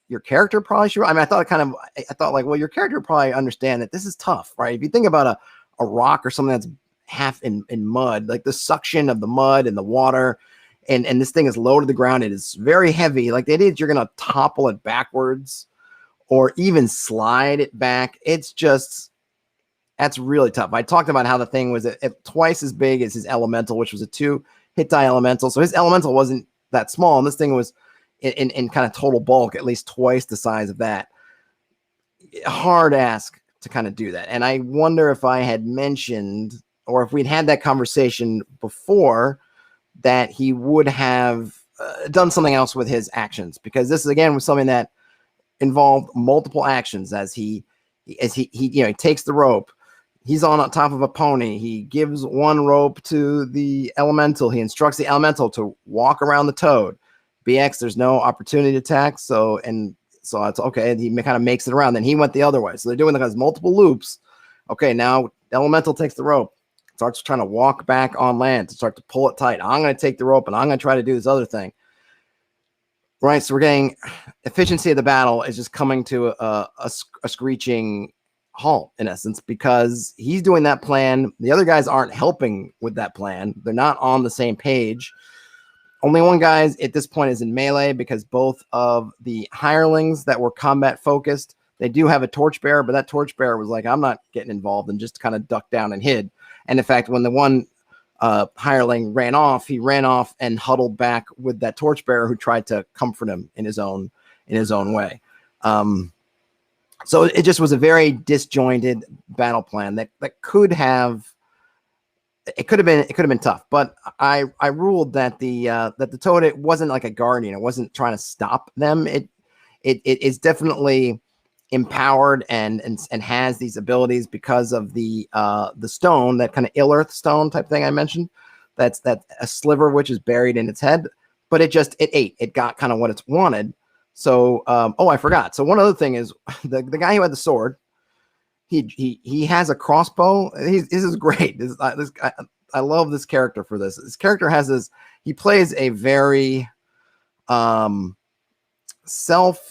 S1: your character probably should. I mean, I thought like, well, your character would probably understand that this is tough, right? If you think about a rock or something that's half in mud, like the suction of the mud and the water, and this thing is low to the ground. It is very heavy. Like the idea that you're going to topple it backwards or even slide it back. That's really tough. I talked about how the thing was twice as big as his elemental, which was a 2-hit die elemental. So his elemental wasn't that small. And this thing was in kind of total bulk, at least twice the size of that. Hard ask to kind of do that. And I wonder if I had mentioned, or if we'd had that conversation before, that he would have done something else with his actions, because this again was something that involved multiple actions. As he takes the rope, he's on top of a pony. He gives one rope to the elemental. He instructs the elemental to walk around the toad. BX, there's no opportunity to attack. So it's okay. And he kind of makes it around. Then he went the other way. So they're doing those multiple loops. Okay, now elemental takes the rope, starts trying to walk back on land to start to pull it tight. I'm going to take the rope and I'm going to try to do this other thing. Right. So we're getting efficiency of the battle is just coming to a screeching halt, in essence, because he's doing that plan. The other guys aren't helping with that plan. They're not on the same page. Only one guy at this point is in melee, because both of the hirelings that were combat focused, they do have a torchbearer, but that torchbearer was like, I'm not getting involved, and just kind of ducked down and hid. And in fact, when the one hireling ran off, he ran off and huddled back with that torchbearer who tried to comfort him in his own way. So it just was a very disjointed battle plan that could have been tough. But I ruled that the toad, it wasn't like a guardian. It wasn't trying to stop them. It is definitely empowered and has these abilities because of the stone, that kind of ill earth stone type thing I mentioned. That's a sliver which is buried in its head, but it got kind of what it's wanted. So I forgot. So one other thing is the guy who had the sword, he has a crossbow. This is great. I love this character for this. This character has this. He plays a very self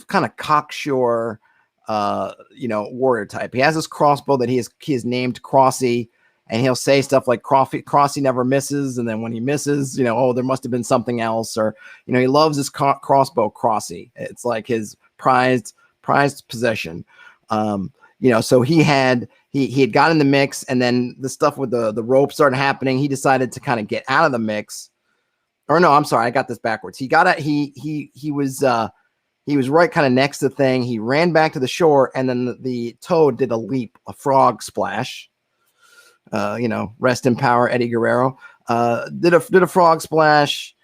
S1: kind of cocksure warrior type. He has this crossbow that he is named Crossy, and he'll say stuff like Crossy never misses, and then when he misses, there must have been something else, or he loves his crossbow Crossy. It's like his prized possession. So he had got in the mix, and then the stuff with the rope started happening. He decided to kind of get out of the mix. Or no, I'm sorry, I got this backwards. He was right kind of next to the thing. He ran back to the shore, and then the toad did a leap, a frog splash. Rest in power, Eddie Guerrero. Did a frog splash,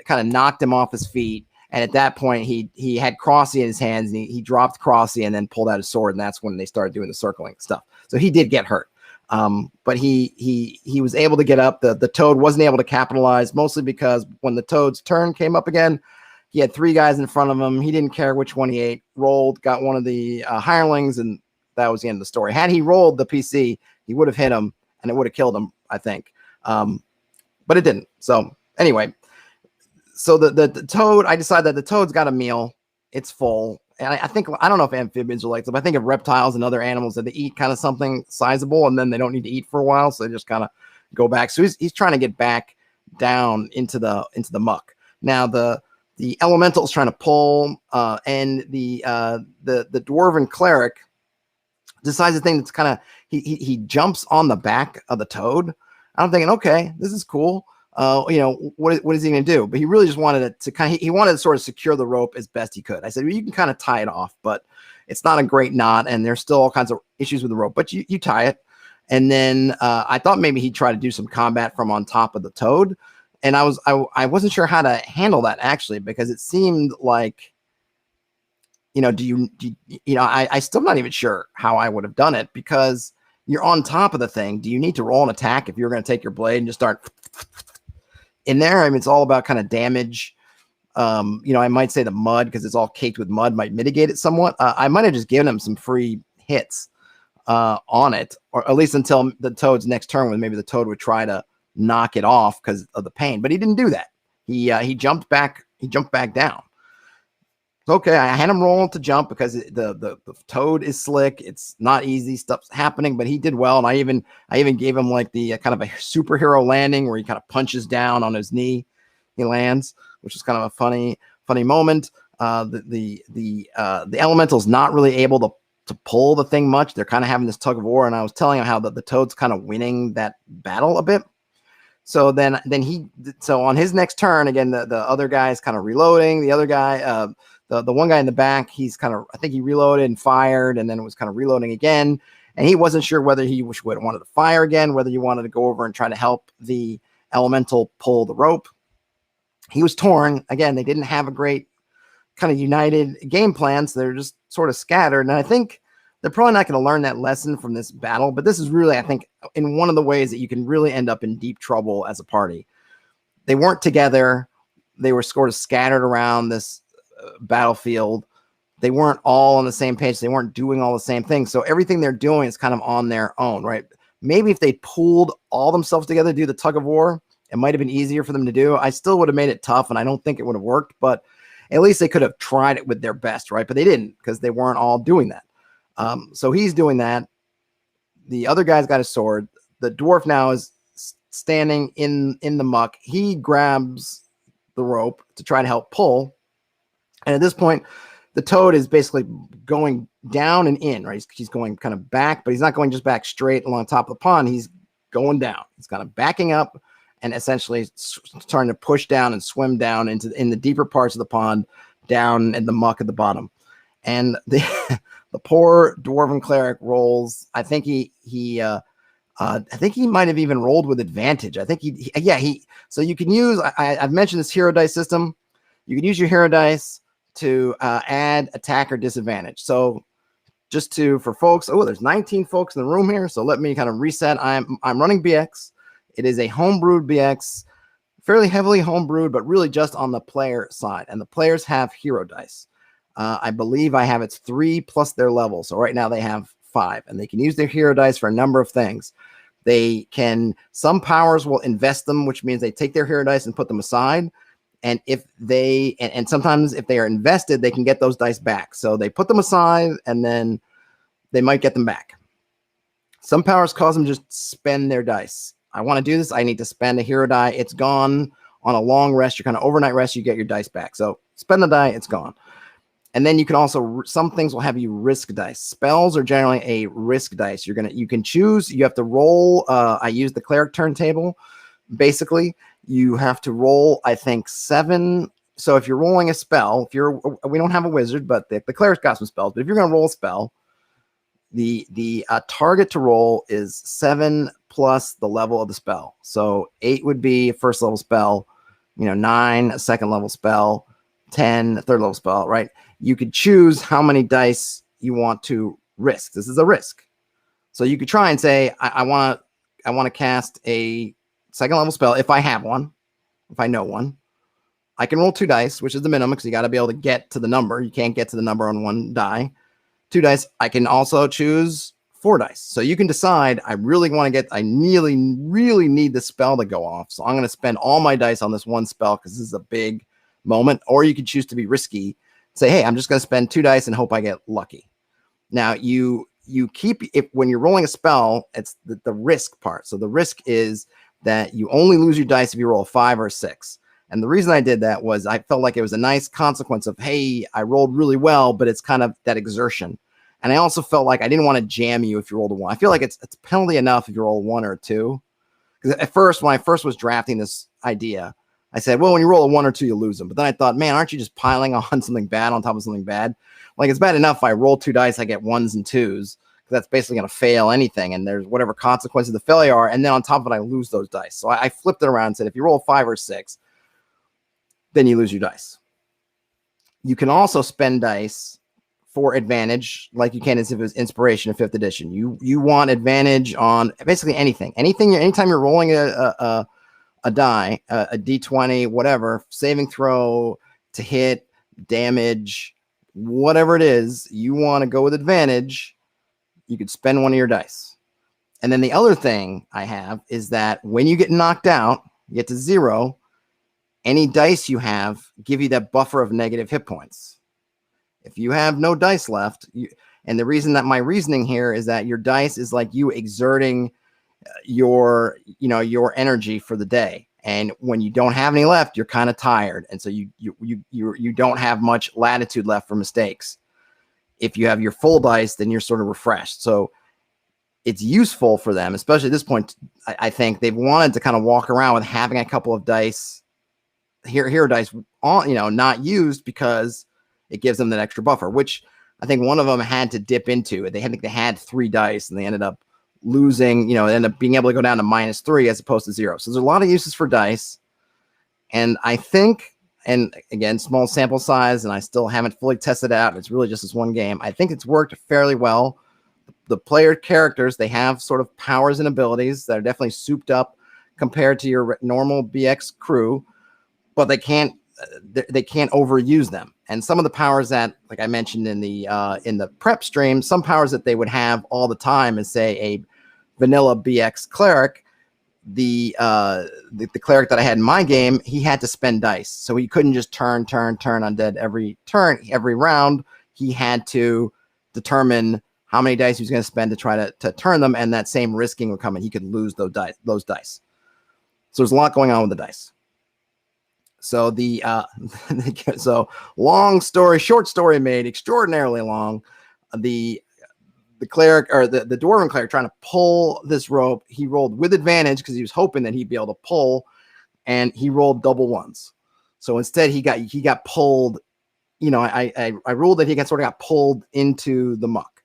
S1: kind of knocked him off his feet. And at that point, he had Crossy in his hands, and he dropped Crossy and then pulled out his sword, and that's when they started doing the circling stuff. So he did get hurt. But he was able to get up. The toad wasn't able to capitalize, mostly because when the toad's turn came up again, he had 3 guys in front of him. He didn't care which one he ate. Rolled, got one of the hirelings, and that was the end of the story. Had he rolled the PC, he would have hit him, and it would have killed him, I think. But it didn't. So anyway, so the toad, I decided that the toad's got a meal. It's full. And I don't know if amphibians are like them. I think of reptiles and other animals that they eat kind of something sizable, and then they don't need to eat for a while. So they just kind of go back. So he's trying to get back down into the muck. Now the elemental is trying to pull, and the dwarven cleric decides the thing that's kind of, he jumps on the back of the toad. I'm thinking, okay, this is cool. What is he going to do? But he really just wanted to kind of, he wanted to sort of secure the rope as best he could. I said, well, you can kind of tie it off, but it's not a great knot, and there's still all kinds of issues with the rope, but you tie it. And then I thought maybe he'd try to do some combat from on top of the toad. And I wasn't sure how to handle that, actually, because it seemed like, I still not even sure how I would have done it, because you're on top of the thing. Do you need to roll an attack if you're going to take your blade and just start in there? I mean, it's all about kind of damage. I might say the mud, because it's all caked with mud, might mitigate it somewhat. I might have just given him some free hits on it, or at least until the toad's next turn, when maybe the toad would try to knock it off because of the pain. But he didn't do that. He jumped back. He jumped back down. Okay, I had him roll to jump because the toad is slick. It's not easy. Stuff's happening, but he did well. And I even gave him like the kind of a superhero landing where he kind of punches down on his knee. He lands, which is kind of a funny moment. The elemental's not really able to pull the thing much. They're kind of having this tug of war, and I was telling him how the toad's kind of winning that battle a bit. So then on his next turn, again, the other guy's kind of reloading. The other guy, the one guy in the back, I think he reloaded and fired, and then it was kind of reloading again. And he wasn't sure whether he wanted to fire again, whether he wanted to go over and try to help the elemental pull the rope. He was torn. Again, they didn't have a great kind of united game plan, so they're just sort of scattered. And I think they're probably not going to learn that lesson from this battle, but this is really, I think, in one of the ways that you can really end up in deep trouble as a party. They weren't together. They were sort of scattered around this battlefield. They weren't all on the same page. They weren't doing all the same things. So everything they're doing is kind of on their own, right? Maybe if they pulled all themselves together to do the tug of war, it might have been easier for them to do. I still would have made it tough, and I don't think it would have worked, but at least they could have tried it with their best, right? But they didn't, because they weren't all doing that. So he's doing that. The other guy's got his sword. The dwarf now is standing in the muck. He grabs the rope to try to help pull. And at this point, the toad is basically going down and in, right? He's going kind of back, but he's not going just back straight along top of the pond. He's going down. He's kind of backing up and essentially starting to push down and swim down in the deeper parts of the pond, down in the muck at the bottom. And the poor dwarven cleric rolls. I think he might have even rolled with advantage. I think so you can use, I've mentioned this hero dice system. You can use your hero dice to add attack or disadvantage. So just for folks, there's 19 folks in the room here. So let me kind of reset. I'm running BX. It is a homebrewed BX, fairly heavily homebrewed, but really just on the player side. And the players have hero dice. I believe I have it's 3 plus their level. So right now they have 5, and they can use their hero dice for a number of things. Some powers will invest them, which means they take their hero dice and put them aside. And and sometimes if they are invested, they can get those dice back. So they put them aside, and then they might get them back. Some powers cause them to just spend their dice. I want to do this. I need to spend a hero die. It's gone. On a long rest, your kind of overnight rest, you get your dice back. So spend the die, it's gone. And then you can also, some things will have you risk dice. Spells are generally a risk dice. You can choose, you have to roll. I use the cleric turntable. Basically, you have to roll, I think, 7. So if you're rolling a spell, we don't have a wizard, but the cleric's got some spells. But if you're going to roll a spell, the target to roll is 7 plus the level of the spell. So 8 would be a first level spell, 9 a second level spell, 10 a third level spell, right? You could choose how many dice you want to risk. This is a risk. So you could try and say, I want to cast a second level spell if I have one, if I know one. I can roll 2 dice, which is the minimum, because you got to be able to get to the number. You can't get to the number on 1 die. 2 dice. I can also choose 4 dice. So you can decide, I really really need this spell to go off. So I'm going to spend all my dice on this one spell because this is a big moment. Or you can choose to be risky. Say, hey, I'm just going to spend 2 dice and hope I get lucky. Now, you keep, when you're rolling a spell, it's the risk part. So the risk is that you only lose your dice if you roll a 5 or a 6. And the reason I did that was I felt like it was a nice consequence of, hey, I rolled really well, but it's kind of that exertion. And I also felt like I didn't want to jam you if you rolled a 1. I feel like it's penalty enough if you roll a 1 or a 2. Because at first, when I first was drafting this idea, I said, well, when you roll a 1 or 2, you lose them. But then I thought, man, aren't you just piling on something bad on top of something bad? Like, it's bad enough if I roll 2 dice, I get 1s and 2s. That's basically going to fail anything. And there's whatever consequences of the failure are. And then on top of it, I lose those dice. So I flipped it around and said, if you roll 5 or 6, then you lose your dice. You can also spend dice for advantage, like you can as if it was inspiration in 5th edition. You want advantage on basically anything. Anytime you're rolling a die, a d20, whatever, saving throw, to hit, damage, whatever it is, you want to go with advantage, you could spend one of your dice. And then the other thing I have is that when you get knocked out, you get to 0, any dice you have give you that buffer of negative hit points. If you have no dice left, and the reason that my reasoning here is that your dice is like you exerting your energy for the day. And when you don't have any left, you're kind of tired. And so you don't have much latitude left for mistakes. If you have your full dice, then you're sort of refreshed. So it's useful for them, especially at this point. I think they've wanted to kind of walk around with having a couple of dice, hero dice on, not used, because it gives them that extra buffer, which I think one of them had to dip into. They had 3 dice and they ended up losing, ended up being able to go down to -3 as opposed to 0. So there's a lot of uses for dice. And I think, and again, small sample size, and I still haven't fully tested it out. It's really just this one game. I think it's worked fairly well. The player characters, they have sort of powers and abilities that are definitely souped up compared to your normal BX crew, but they can't overuse them. And some of the powers that, like I mentioned in the prep stream, some powers that they would have all the time is, say, a vanilla BX cleric. The cleric that I had in my game, he had to spend dice, so he couldn't just turn undead every round. He had to determine how many dice he was going to spend to try to turn them, and that same risking would come in. He could lose those dice. So there's a lot going on with the dice. So so short story made extraordinarily long. The cleric, or the dwarven cleric, trying to pull this rope, he rolled with advantage because he was hoping that he'd be able to pull, and he rolled double 1s. So instead he got pulled. I ruled that he got pulled into the muck,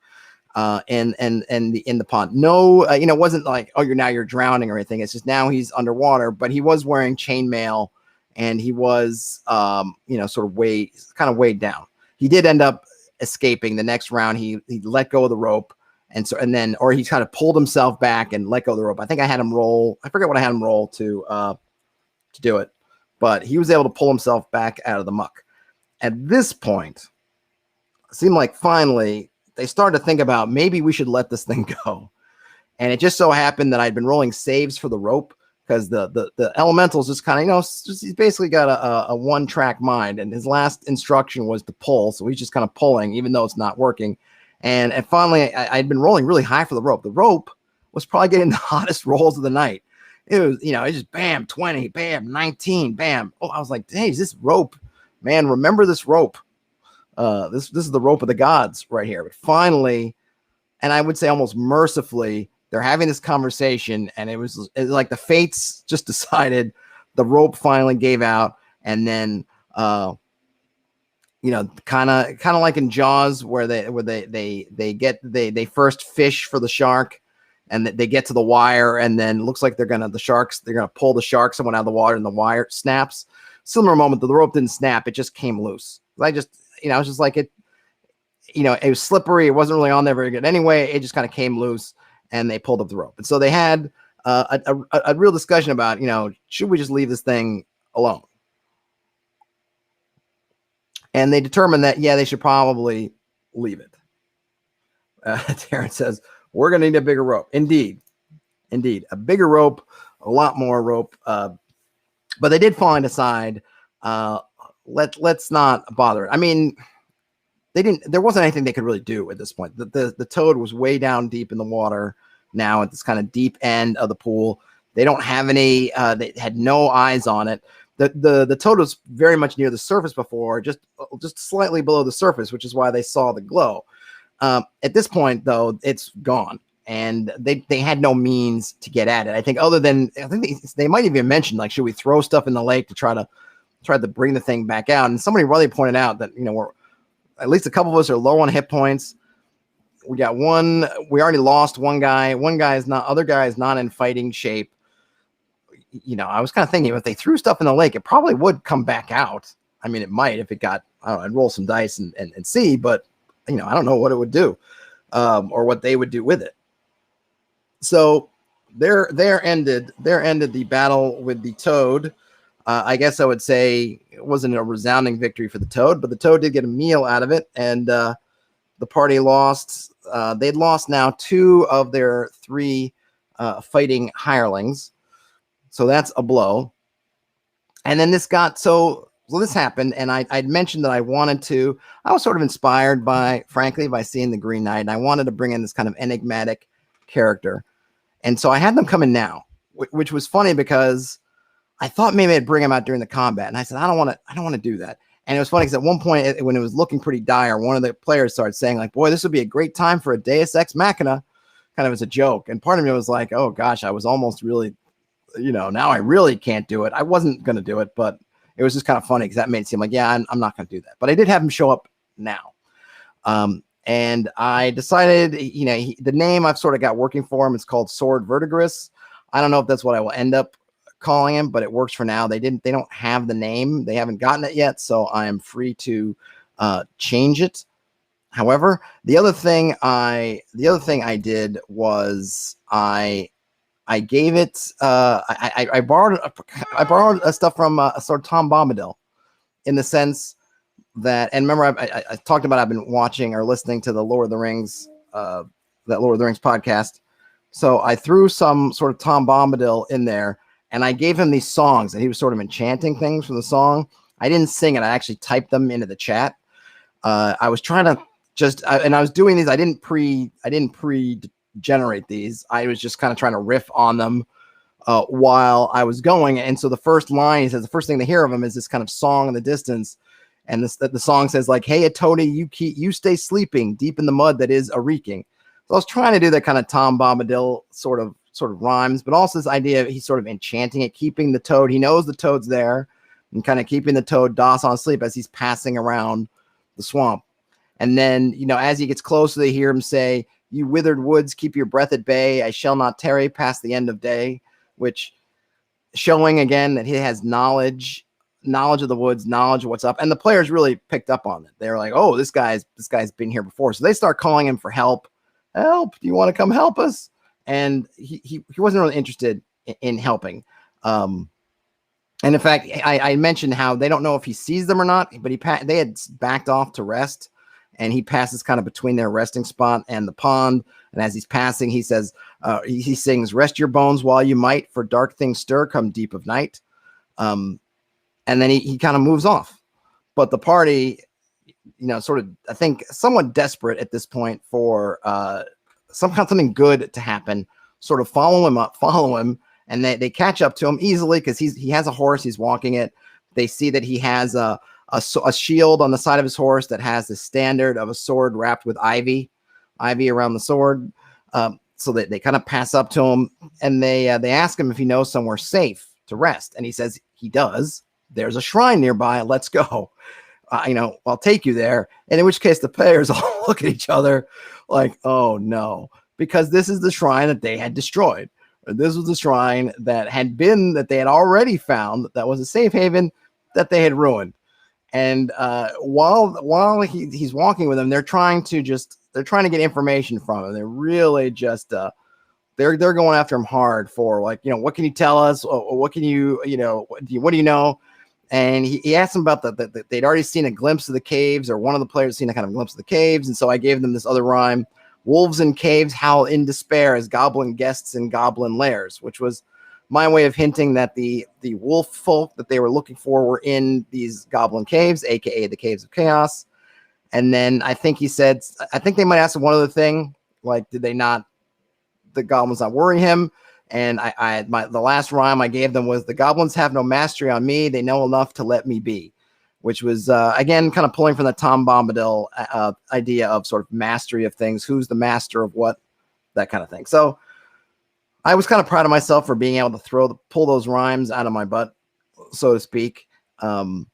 S1: in the pond. No, it wasn't like, oh, you're drowning or anything. It's just now he's underwater, but he was wearing chainmail. And he was, sort of weighed down. He did end up escaping. The next round, he let go of the rope, or he kind of pulled himself back and let go of the rope. I think I had him roll. I forget what I had him roll to do it, but he was able to pull himself back out of the muck. At this point, it seemed like finally they started to think about, maybe we should let this thing go. And it just so happened that I'd been rolling saves for the rope, because the elementals just kind of, he's basically got a one-track mind, and his last instruction was to pull. So he's just kind of pulling, even though it's not working. And finally, I'd been rolling really high for the rope. The rope was probably getting the hottest rolls of the night. It was, it just bam, 20, bam, 19, bam. Oh, I was like, hey, this rope, man, remember this rope. This is the rope of the gods right here. But finally, and I would say almost mercifully, they're having this conversation, and it was like the fates just decided. The rope finally gave out, and then kind of like in Jaws, where they first fish for the shark, and they get to the wire, and then it looks like they're gonna pull the shark someone out of the water, and the wire snaps. Similar moment, the rope didn't snap; it just came loose. It was just like it. It was slippery. It wasn't really on there very good. Anyway, it just kind of came loose. And they pulled up the rope. And so they had a real discussion about, should we just leave this thing alone? And they determined that, yeah, they should probably leave it. Terrence says, we're going to need a bigger rope. Indeed. A bigger rope, a lot more rope. But they did finally decide, let's not bother it. I mean, there wasn't anything they could really do at this point. The toad was way down deep in the water now at this kind of deep end of the pool. They don't have any, they had no eyes on it. The toad was very much near the surface before, just slightly below the surface, which is why they saw the glow. At this point, though, it's gone. and they had no means to get at it. I think other than they might even mention like, should we throw stuff in the lake to try to bring the thing back out? And somebody really pointed out that we're at least a couple of us are low on hit points. We got one. We already lost one guy. Other guy is not in fighting shape. I was kind of thinking if they threw stuff in the lake, it probably would come back out. I mean, it might if it got. I don't know, I'd roll some dice and see, but I don't know what it would do, or what they would do with it. So there ended the battle with the toad. I guess I would say it wasn't a resounding victory for the toad, but the toad did get a meal out of it, and the party lost. They'd lost now 2 of their 3 fighting hirelings, so that's a blow. And then this happened, and I'd mentioned that I was sort of inspired by seeing the Green Knight, and I wanted to bring in this kind of enigmatic character. And so I had them come in now, which was funny because I thought maybe I'd bring him out during the combat. And I said, I don't want to do that. And it was funny because at one point when it was looking pretty dire, one of the players started saying like, boy, this would be a great time for a Deus Ex Machina, kind of as a joke. And part of me was like, oh gosh, I was almost really, now I really can't do it. I wasn't going to do it, but it was just kind of funny because that made it seem like, yeah, I'm not going to do that. But I did have him show up now. And I decided, the name I've sort of got working for him is called Sword Verdigris. I don't know if that's what I will end up calling him, but it works for now. They don't have the name. They haven't gotten it yet. So I am free to change it. However, the other thing I did was I gave it, I borrowed stuff from a sort of Tom Bombadil, in the sense that, and remember I talked about, I've been watching or listening to the Lord of the Rings, that Lord of the Rings podcast. So I threw some sort of Tom Bombadil in there, and I gave him these songs, and he was sort of enchanting things from the song. I didn't sing it. I actually typed them into the chat. I was trying to and I was doing these. I didn't pre-generate these. I was just kind of trying to riff on them while I was going. And so the first line, he says, the first thing they hear of him is this kind of song in the distance. And the song says like, hey, Atodi, you stay sleeping deep in the mud that is a reeking. So I was trying to do that kind of Tom Bombadil sort of rhymes, but also this idea of he's sort of enchanting it, keeping the toad. He knows the toad's there, and kind of keeping the toad docile and asleep as he's passing around the swamp. And then, as he gets closer, they hear him say, you withered woods, keep your breath at bay. I shall not tarry past the end of day, which showing again that he has knowledge of the woods, knowledge of what's up. And the players really picked up on it. They're like, oh, this guy's been here before. So they start calling him for help. Help. Do you want to come help us? And he wasn't really interested in helping. And in fact, I mentioned how they don't know if he sees them or not, but they had backed off to rest, and he passes kind of between their resting spot and the pond. And as he's passing, he says, he sings, rest your bones while you might, for dark things stir come deep of night. And then he kind of moves off. But the party, sort of, I think, somewhat desperate at this point for something good to happen, sort of follow him, and they catch up to him easily because he has a horse, he's walking it. They see that he has a shield on the side of his horse that has the standard of a sword wrapped with ivy around the sword. So they kind of pass up to him, and they ask him if he knows somewhere safe to rest, and he says he does. There's a shrine nearby. Let's go. I'll take you there. And in which case the players all look at each other like, oh no, because this is the shrine that they had destroyed. This was the shrine that they had already found that was a safe haven that they had ruined. And while he's walking with them, they're trying to get information from him. They're really just they're going after him hard for like, what can you tell us? Or what can you, what do you know? And he asked them about they'd already seen a glimpse of the caves, or one of the players seen a kind of glimpse of the caves. And so I gave them this other rhyme: wolves in caves howl in despair as goblin guests in goblin lairs, which was my way of hinting that the wolf folk that they were looking for were in these goblin caves, aka the Caves of Chaos. And then I think he said, I think they might ask him one other thing, like, did the goblins not worry him? And the last rhyme I gave them was, the goblins have no mastery on me. They know enough to let me be, which was, again, kind of pulling from the Tom Bombadil idea of sort of mastery of things. Who's the master of what that kind of thing. So I was kind of proud of myself for being able to pull those rhymes out of my butt, so to speak. So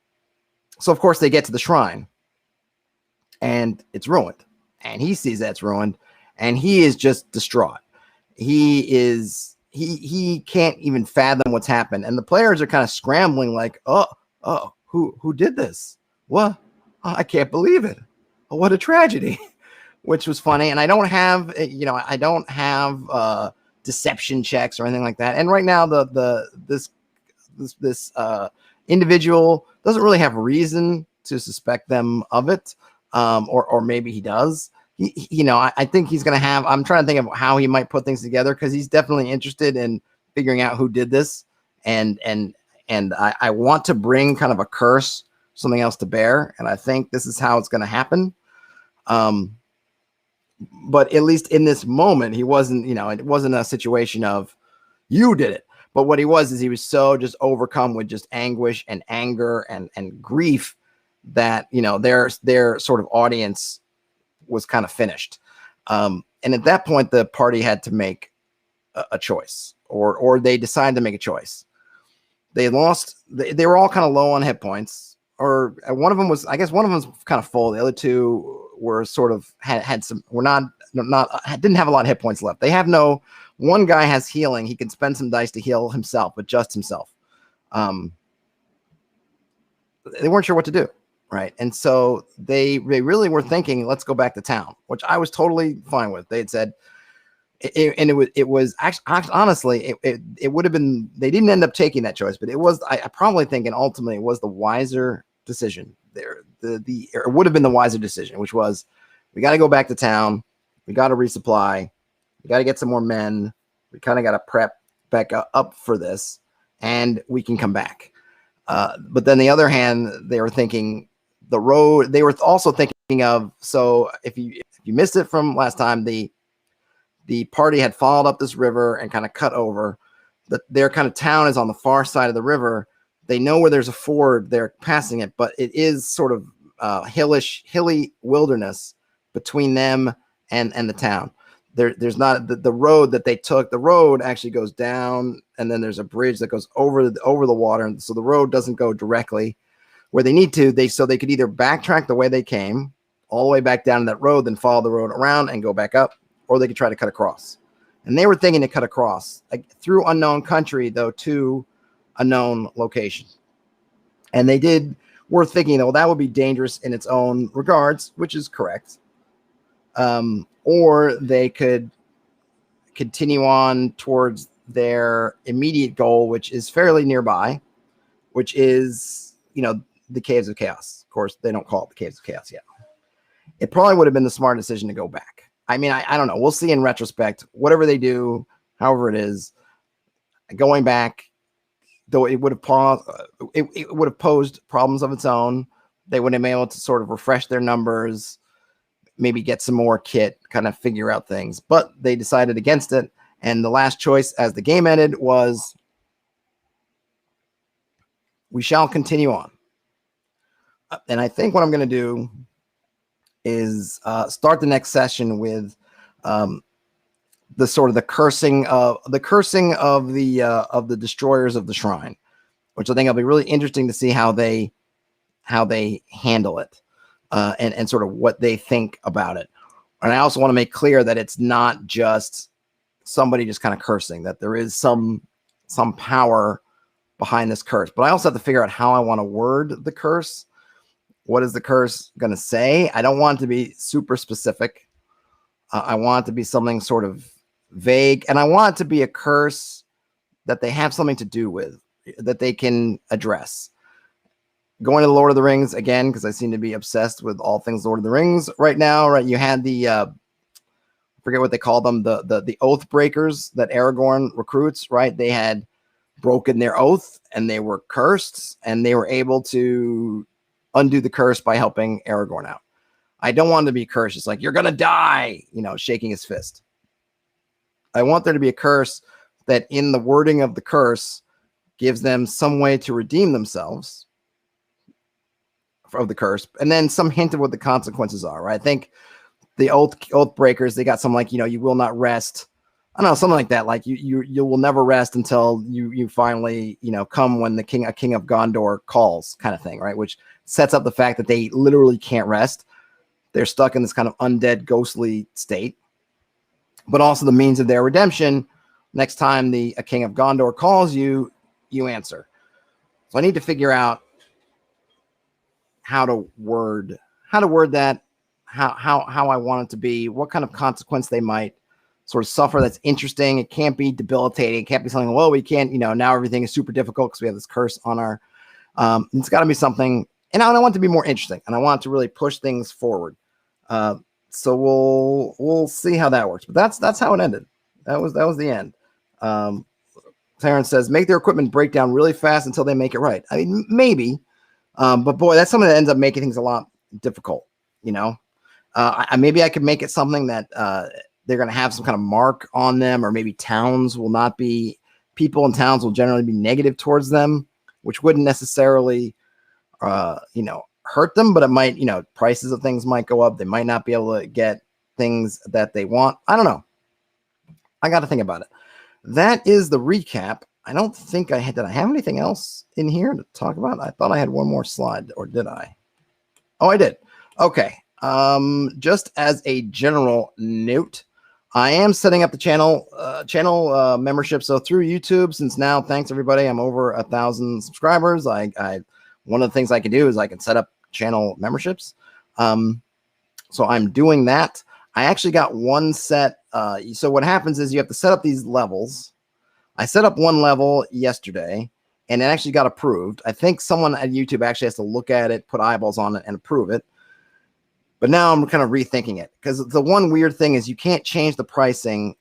S1: of course they get to the shrine and it's ruined, and he sees that it's ruined, and he is just distraught. He can't even fathom what's happened, and the players are kind of scrambling, like, who did this? What? Oh, I can't believe it. Oh, what a tragedy. Which was funny. And I don't have deception checks or anything like that. And right now, this individual doesn't really have reason to suspect them of it, or maybe he does. I think he's going to have. I'm trying to think of how he might put things together, because he's definitely interested in figuring out who did this, and I want to bring kind of a curse, something else to bear, and I think this is how it's going to happen. But at least in this moment, he wasn't, it wasn't a situation of you did it. But what he was is he was so just overcome with just anguish and anger and grief that, their sort of audience was kind of finished. And at that point, the party had to make a choice, or they decided to make a choice. They lost. They were all kind of low on hit points, or one of them was kind of full. The other two were sort of had some, didn't have a lot of hit points left. They have one guy has healing. He can spend some dice to heal himself, but just himself. They weren't sure what to do. Right. And so they really were thinking, let's go back to town, which I was totally fine with. They had said, it was actually, honestly, it would have been, they didn't end up taking that choice, but it was, I probably think, and ultimately it was the wiser decision there. It would have been the wiser decision, which was, we got to go back to town. We got to resupply. We got to get some more men. We kind of got to prep back up for this, and we can come back. But then the other hand, they were thinking the road. They were also thinking of, so if you missed it from last time, the party had followed up this river and kind of cut over. Their kind of town is on the far side of the river. They know where there's a ford. They're passing it, but it is sort of hilly wilderness between them and the town. There's not the road that they took. The road actually goes down, and then there's a bridge that goes over the water, and so the road doesn't go directly where they need to. So they could either backtrack the way they came all the way back down to that road, then follow the road around and go back up, or they could try to cut across. And they were thinking to cut across, like, through unknown country, though, to a known location. And they were thinking, well, that would be dangerous in its own regards, which is correct. Or they could continue on towards their immediate goal, which is fairly nearby, which is, the Caves of Chaos. Of course, they don't call it the Caves of Chaos yet. It probably would have been the smart decision to go back. I mean, I don't know. We'll see in retrospect. Whatever they do, however it is, going back, though it would have posed problems of its own. They would have been able to sort of refresh their numbers, maybe get some more kit, kind of figure out things. But they decided against it. And the last choice as the game ended was, we shall continue on. And I think what I'm going to do is start the next session with the sort of the cursing of the destroyers of the shrine, which I think will be really interesting to see how they handle it, and sort of what they think about it. And I also want to make clear that it's not just somebody just kind of cursing, that there is some power behind this curse. But I also have to figure out how I want to word the curse. What is the curse going to say? I don't want it to be super specific. I want it to be something sort of vague, and I want it to be a curse that they have something to do with, that they can address. Going to the Lord of the Rings again, because I seem to be obsessed with all things Lord of the Rings right now. Right, you had the I forget what they call them, the oath breakers that Aragorn recruits. Right, they had broken their oath and they were cursed, and they were able to undo the curse by helping Aragorn out. I don't want it to be cursed. It's like, you're gonna die, shaking his fist. I want there to be a curse that, in the wording of the curse, gives them some way to redeem themselves of the curse, and then some hint of what the consequences are. Right? I think the oath breakers, they got some like, you will not rest. I don't know, something like that. Like you will never rest until you finally, come when a king of Gondor calls, kind of thing, right? Which sets up the fact that they literally can't rest. They're stuck in this kind of undead, ghostly state. But also the means of their redemption. Next time a king of Gondor calls you, you answer. So I need to figure out how to word that, how I want it to be, what kind of consequence they might sort of suffer that's interesting. It can't be debilitating. It can't be something, well, we can't, now everything is super difficult because we have this curse on our, it's got to be something, and I want it to be more interesting, and I want to really push things forward. So we'll see how that works, but that's how it ended. That was the end. Terrence says, make their equipment break down really fast until they make it right. I mean, maybe, but boy, that's something that ends up making things a lot difficult. Maybe I could make it something that they're going to have some kind of mark on them, or maybe people in towns will generally be negative towards them, which wouldn't necessarily, hurt them, but it might, prices of things might go up. They might not be able to get things that they want. I don't know. I got to think about it. That is the recap. I don't think did I have anything else in here to talk about? I thought I had one more slide, or did I? Oh, I did. Okay. Just as a general note, I am setting up the channel membership. So through YouTube, since now, thanks everybody, I'm over 1,000 subscribers. One of the things I can do is I can set up channel memberships. So I'm doing that. I actually got one set. So what happens is you have to set up these levels. I set up one level yesterday, and it actually got approved. I think someone at YouTube actually has to look at it, put eyeballs on it, and approve it. But now I'm kind of rethinking it, because the one weird thing is you can't change the pricing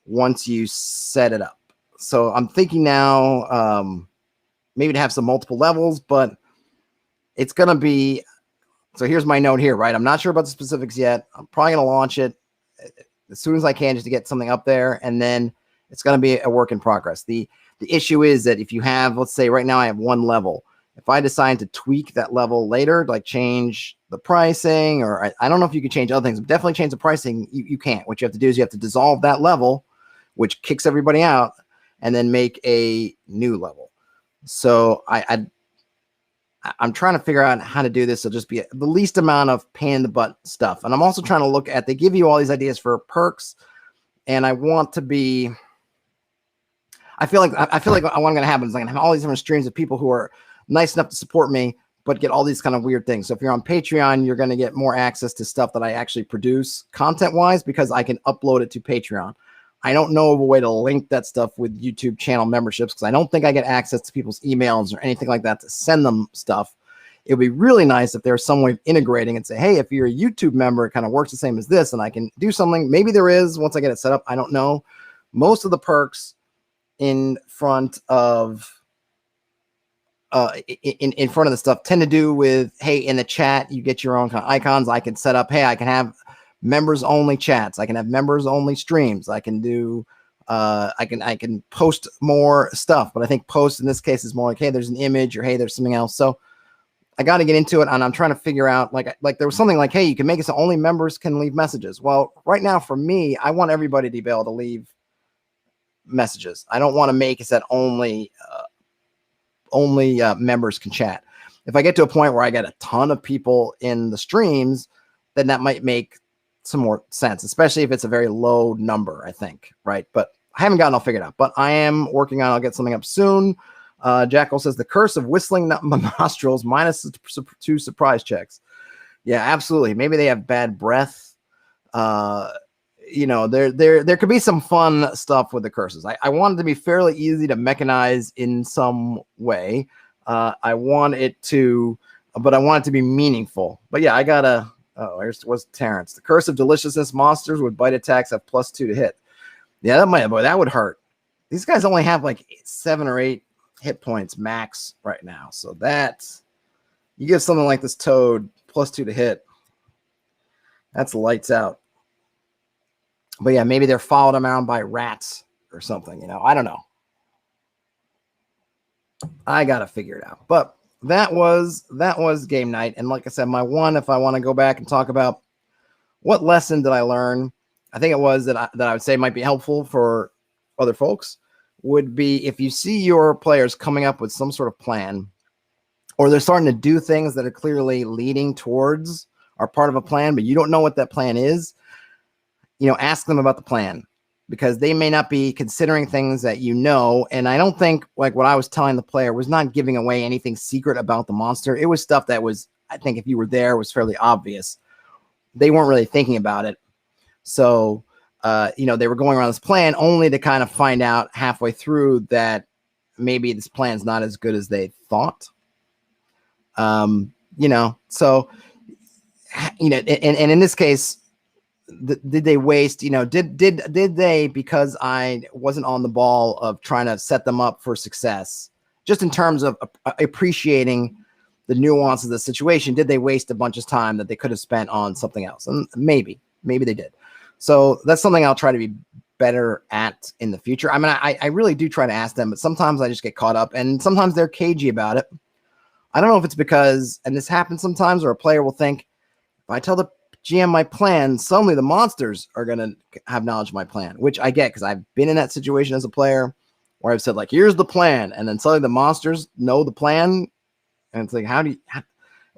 S1: once you set it up. So I'm thinking now maybe to have some multiple levels, but it's going to be, so here's my note here, right? I'm not sure about the specifics yet. I'm probably going to launch it as soon as I can, just to get something up there. And then it's going to be a work in progress. The issue is that if you have, let's say right now I have one level. If I decide to tweak that level later, like change the pricing, or I don't know if you can change other things, but definitely change the pricing, you can't. What you have to do is you have to dissolve that level, which kicks everybody out, and then make a new level. So I'm trying to figure out how to do this. It'll just be the least amount of pain in the butt stuff. And I'm also trying to look at, they give you all these ideas for perks, and I want to be, I feel like what I'm going to happen is I'm going to have all these different streams of people who are nice enough to support me, but get all these kind of weird things. So if you're on Patreon, you're going to get more access to stuff that I actually produce content-wise, because I can upload it to Patreon. I don't know of a way to link that stuff with YouTube channel memberships, because I don't think I get access to people's emails or anything like that to send them stuff. It would be really nice if there's some way of integrating and say, hey, if you're a YouTube member, it kind of works the same as this, and I can do something. Maybe there is once I get it set up. I don't know. Most of the perks in front of in front of the stuff tend to do with, hey, in the chat, you get your own kind of icons. I can set up, hey, I can have members only chats. I can have members only streams. I can do, I can post more stuff, but I think post in this case is more like, hey, there's an image, or hey, there's something else. So I got to get into it, and I'm trying to figure out, like there was something like, hey, you can make it so only members can leave messages. Well, right now for me, I want everybody to be able to leave messages. I don't want to make it that only members can chat. If I get to a point where I get a ton of people in the streams, then that might make some more sense, especially if it's a very low number, I think, right? But I haven't gotten it all figured out, but I am working on, I'll get something up soon. Jackal says, the curse of whistling nostrils minus 2 surprise checks. Yeah, absolutely. Maybe they have bad breath. There could be some fun stuff with the curses. I want it to be fairly easy to mechanize in some way. I want it to be meaningful. But yeah, I gotta. Oh, here's what's Terrence. The curse of deliciousness monsters with bite attacks have +2 to hit. Yeah, that would hurt. These guys only have like 7 or 8 hit points max right now. So that you give something like this toad +2 to hit. That's lights out. But yeah, maybe they're followed around by rats or something. I don't know. I gotta figure it out. But that was game night. And like I said, my one, if I want to go back and talk about what lesson did I learn? I think it was that I would say might be helpful for other folks would be if you see your players coming up with some sort of plan, or they're starting to do things that are clearly leading towards or part of a plan, but you don't know what that plan is, ask them about the plan, because they may not be considering things that and I don't think like what I was telling the player was not giving away anything secret about the monster. It was stuff that was, I think if you were there, was fairly obvious. They weren't really thinking about it. So, they were going around this plan only to kind of find out halfway through that maybe this plan's not as good as they thought. So, and in this case, did they waste, did they, because I wasn't on the ball of trying to set them up for success, just in terms of appreciating the nuances of the situation, did they waste a bunch of time that they could have spent on something else? And maybe they did. So that's something I'll try to be better at in the future. I mean, I really do try to ask them, but sometimes I just get caught up, and sometimes they're cagey about it. I don't know if it's because, and this happens sometimes, or a player will think, if I tell the GM my plan, suddenly the monsters are going to have knowledge of my plan, which I get because I've been in that situation as a player where I've said, like, here's the plan. And then suddenly the monsters know the plan. And it's like,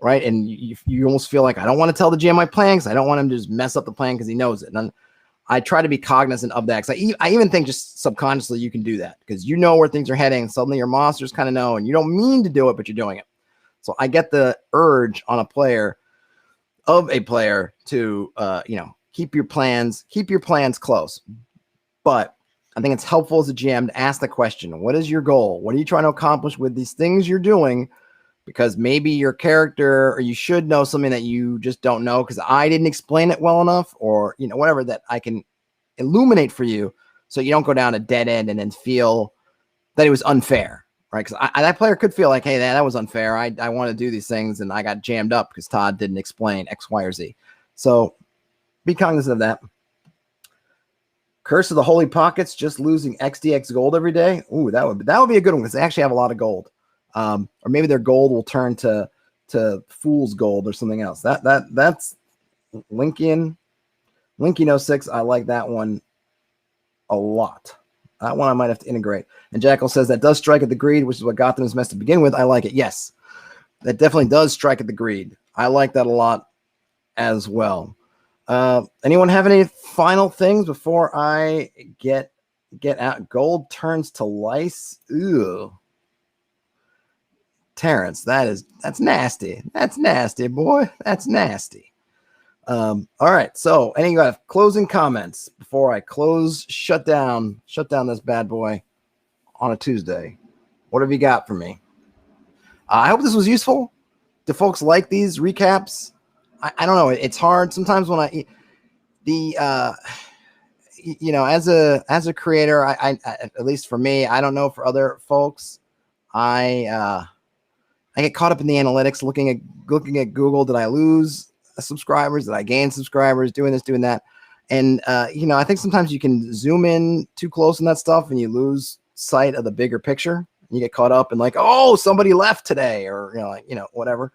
S1: right? And you almost feel like I don't want to tell the GM my plan because I don't want him to just mess up the plan because he knows it. And then I try to be cognizant of that. Because I even think just subconsciously you can do that because you know where things are heading. Suddenly your monsters kind of know, and you don't mean to do it, but you're doing it. So I get the urge on a player to, keep your plans close. But I think it's helpful as a GM to ask the question, what is your goal? What are you trying to accomplish with these things you're doing? Because maybe your character, or you should know something that you just don't know because I didn't explain it well enough, or, whatever that I can illuminate for you so you don't go down a dead end and then feel that it was unfair, right? Because that player could feel like, hey, that was unfair. I want to do these things and I got jammed up because Todd didn't explain X, Y, or Z. So be cognizant of that. Curse of the Holy Pockets, just losing XDX gold every day. Ooh, that would be a good one because they actually have a lot of gold. Or maybe their gold will turn to fool's gold or something else. That's Lincoln 06. I like that one a lot. That one I might have to integrate. And Jackal says that does strike at the greed, which is what got them as mess to begin with. I like it. Yes, that definitely does strike at the greed. I like that a lot as well. Anyone have any final things before I get out? Gold turns to lice. Ew. Terrence, that's nasty. That's nasty, boy. That's nasty. All right. So any closing comments before I shut down this bad boy on a Tuesday? What have you got for me? I hope this was useful. Do folks like these recaps? I don't know. It's hard sometimes when as a creator, I at least for me, I don't know for other folks, I get caught up in the analytics, looking at Google. Did I lose subscribers? Did I gain subscribers? Doing this, doing that. And, I think sometimes you can zoom in too close on that stuff and you lose sight of the bigger picture. You get caught up in like, oh, somebody left today, or, whatever.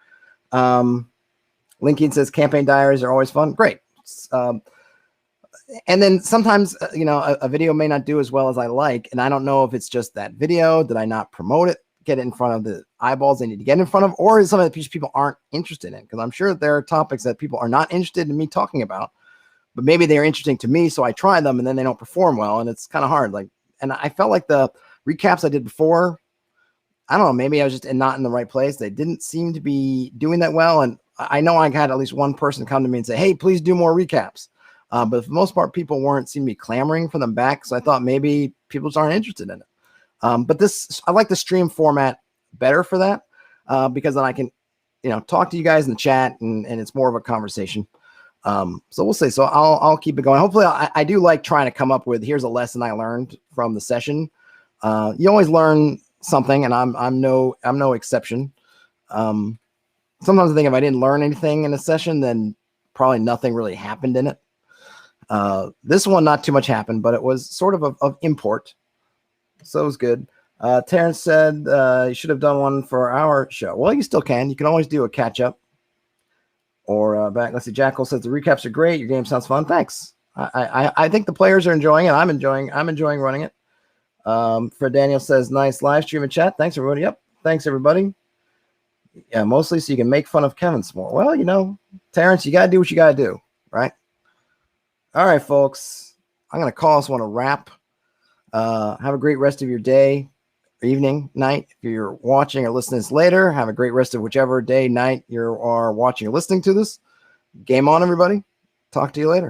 S1: Lincoln says campaign diaries are always fun. Great. And then sometimes, a video may not do as well as I like. And I don't know if it's just that video. Did I not promote it? Get it in front of the eyeballs they need to get in front of, or is something that people aren't interested in? Because I'm sure there are topics that people are not interested in me talking about, but maybe they're interesting to me, so I try them and then they don't perform well, and it's kind of hard. And I felt like the recaps I did before, I don't know, maybe I was just not in the right place. They didn't seem to be doing that well, and I know I had at least one person come to me and say, "Hey, please do more recaps." But for the most part, people seem to be clamoring for them back, so I thought maybe people just aren't interested in it. But I like the stream format better for that, because then I can, talk to you guys in the chat and it's more of a conversation. So we'll see. So I'll keep it going. Hopefully I do like trying to come up with, here's a lesson I learned from the session. You always learn something, and I'm no exception. Sometimes I think if I didn't learn anything in a session, then probably nothing really happened in it. This one, not too much happened, but it was sort of import. So it was good. Terrence said you should have done one for our show. Well, you still can. You can always do a catch up. Or back, let's see. Jackal says the recaps are great. Your game sounds fun. Thanks. I think the players are enjoying it. I'm enjoying running it. Fred Daniel says nice live stream and chat. Thanks everybody. Yep. Thanks everybody. Yeah, mostly so you can make fun of Kevin some more. Well, you know, Terrence, you gotta do what you gotta do, right? All right, folks. I'm gonna call us one a wrap. Have a great rest of your day, evening, night. If you're watching or listening to this later, have a great rest of whichever day, night you are watching or listening to this. Game on, everybody. Talk to you later.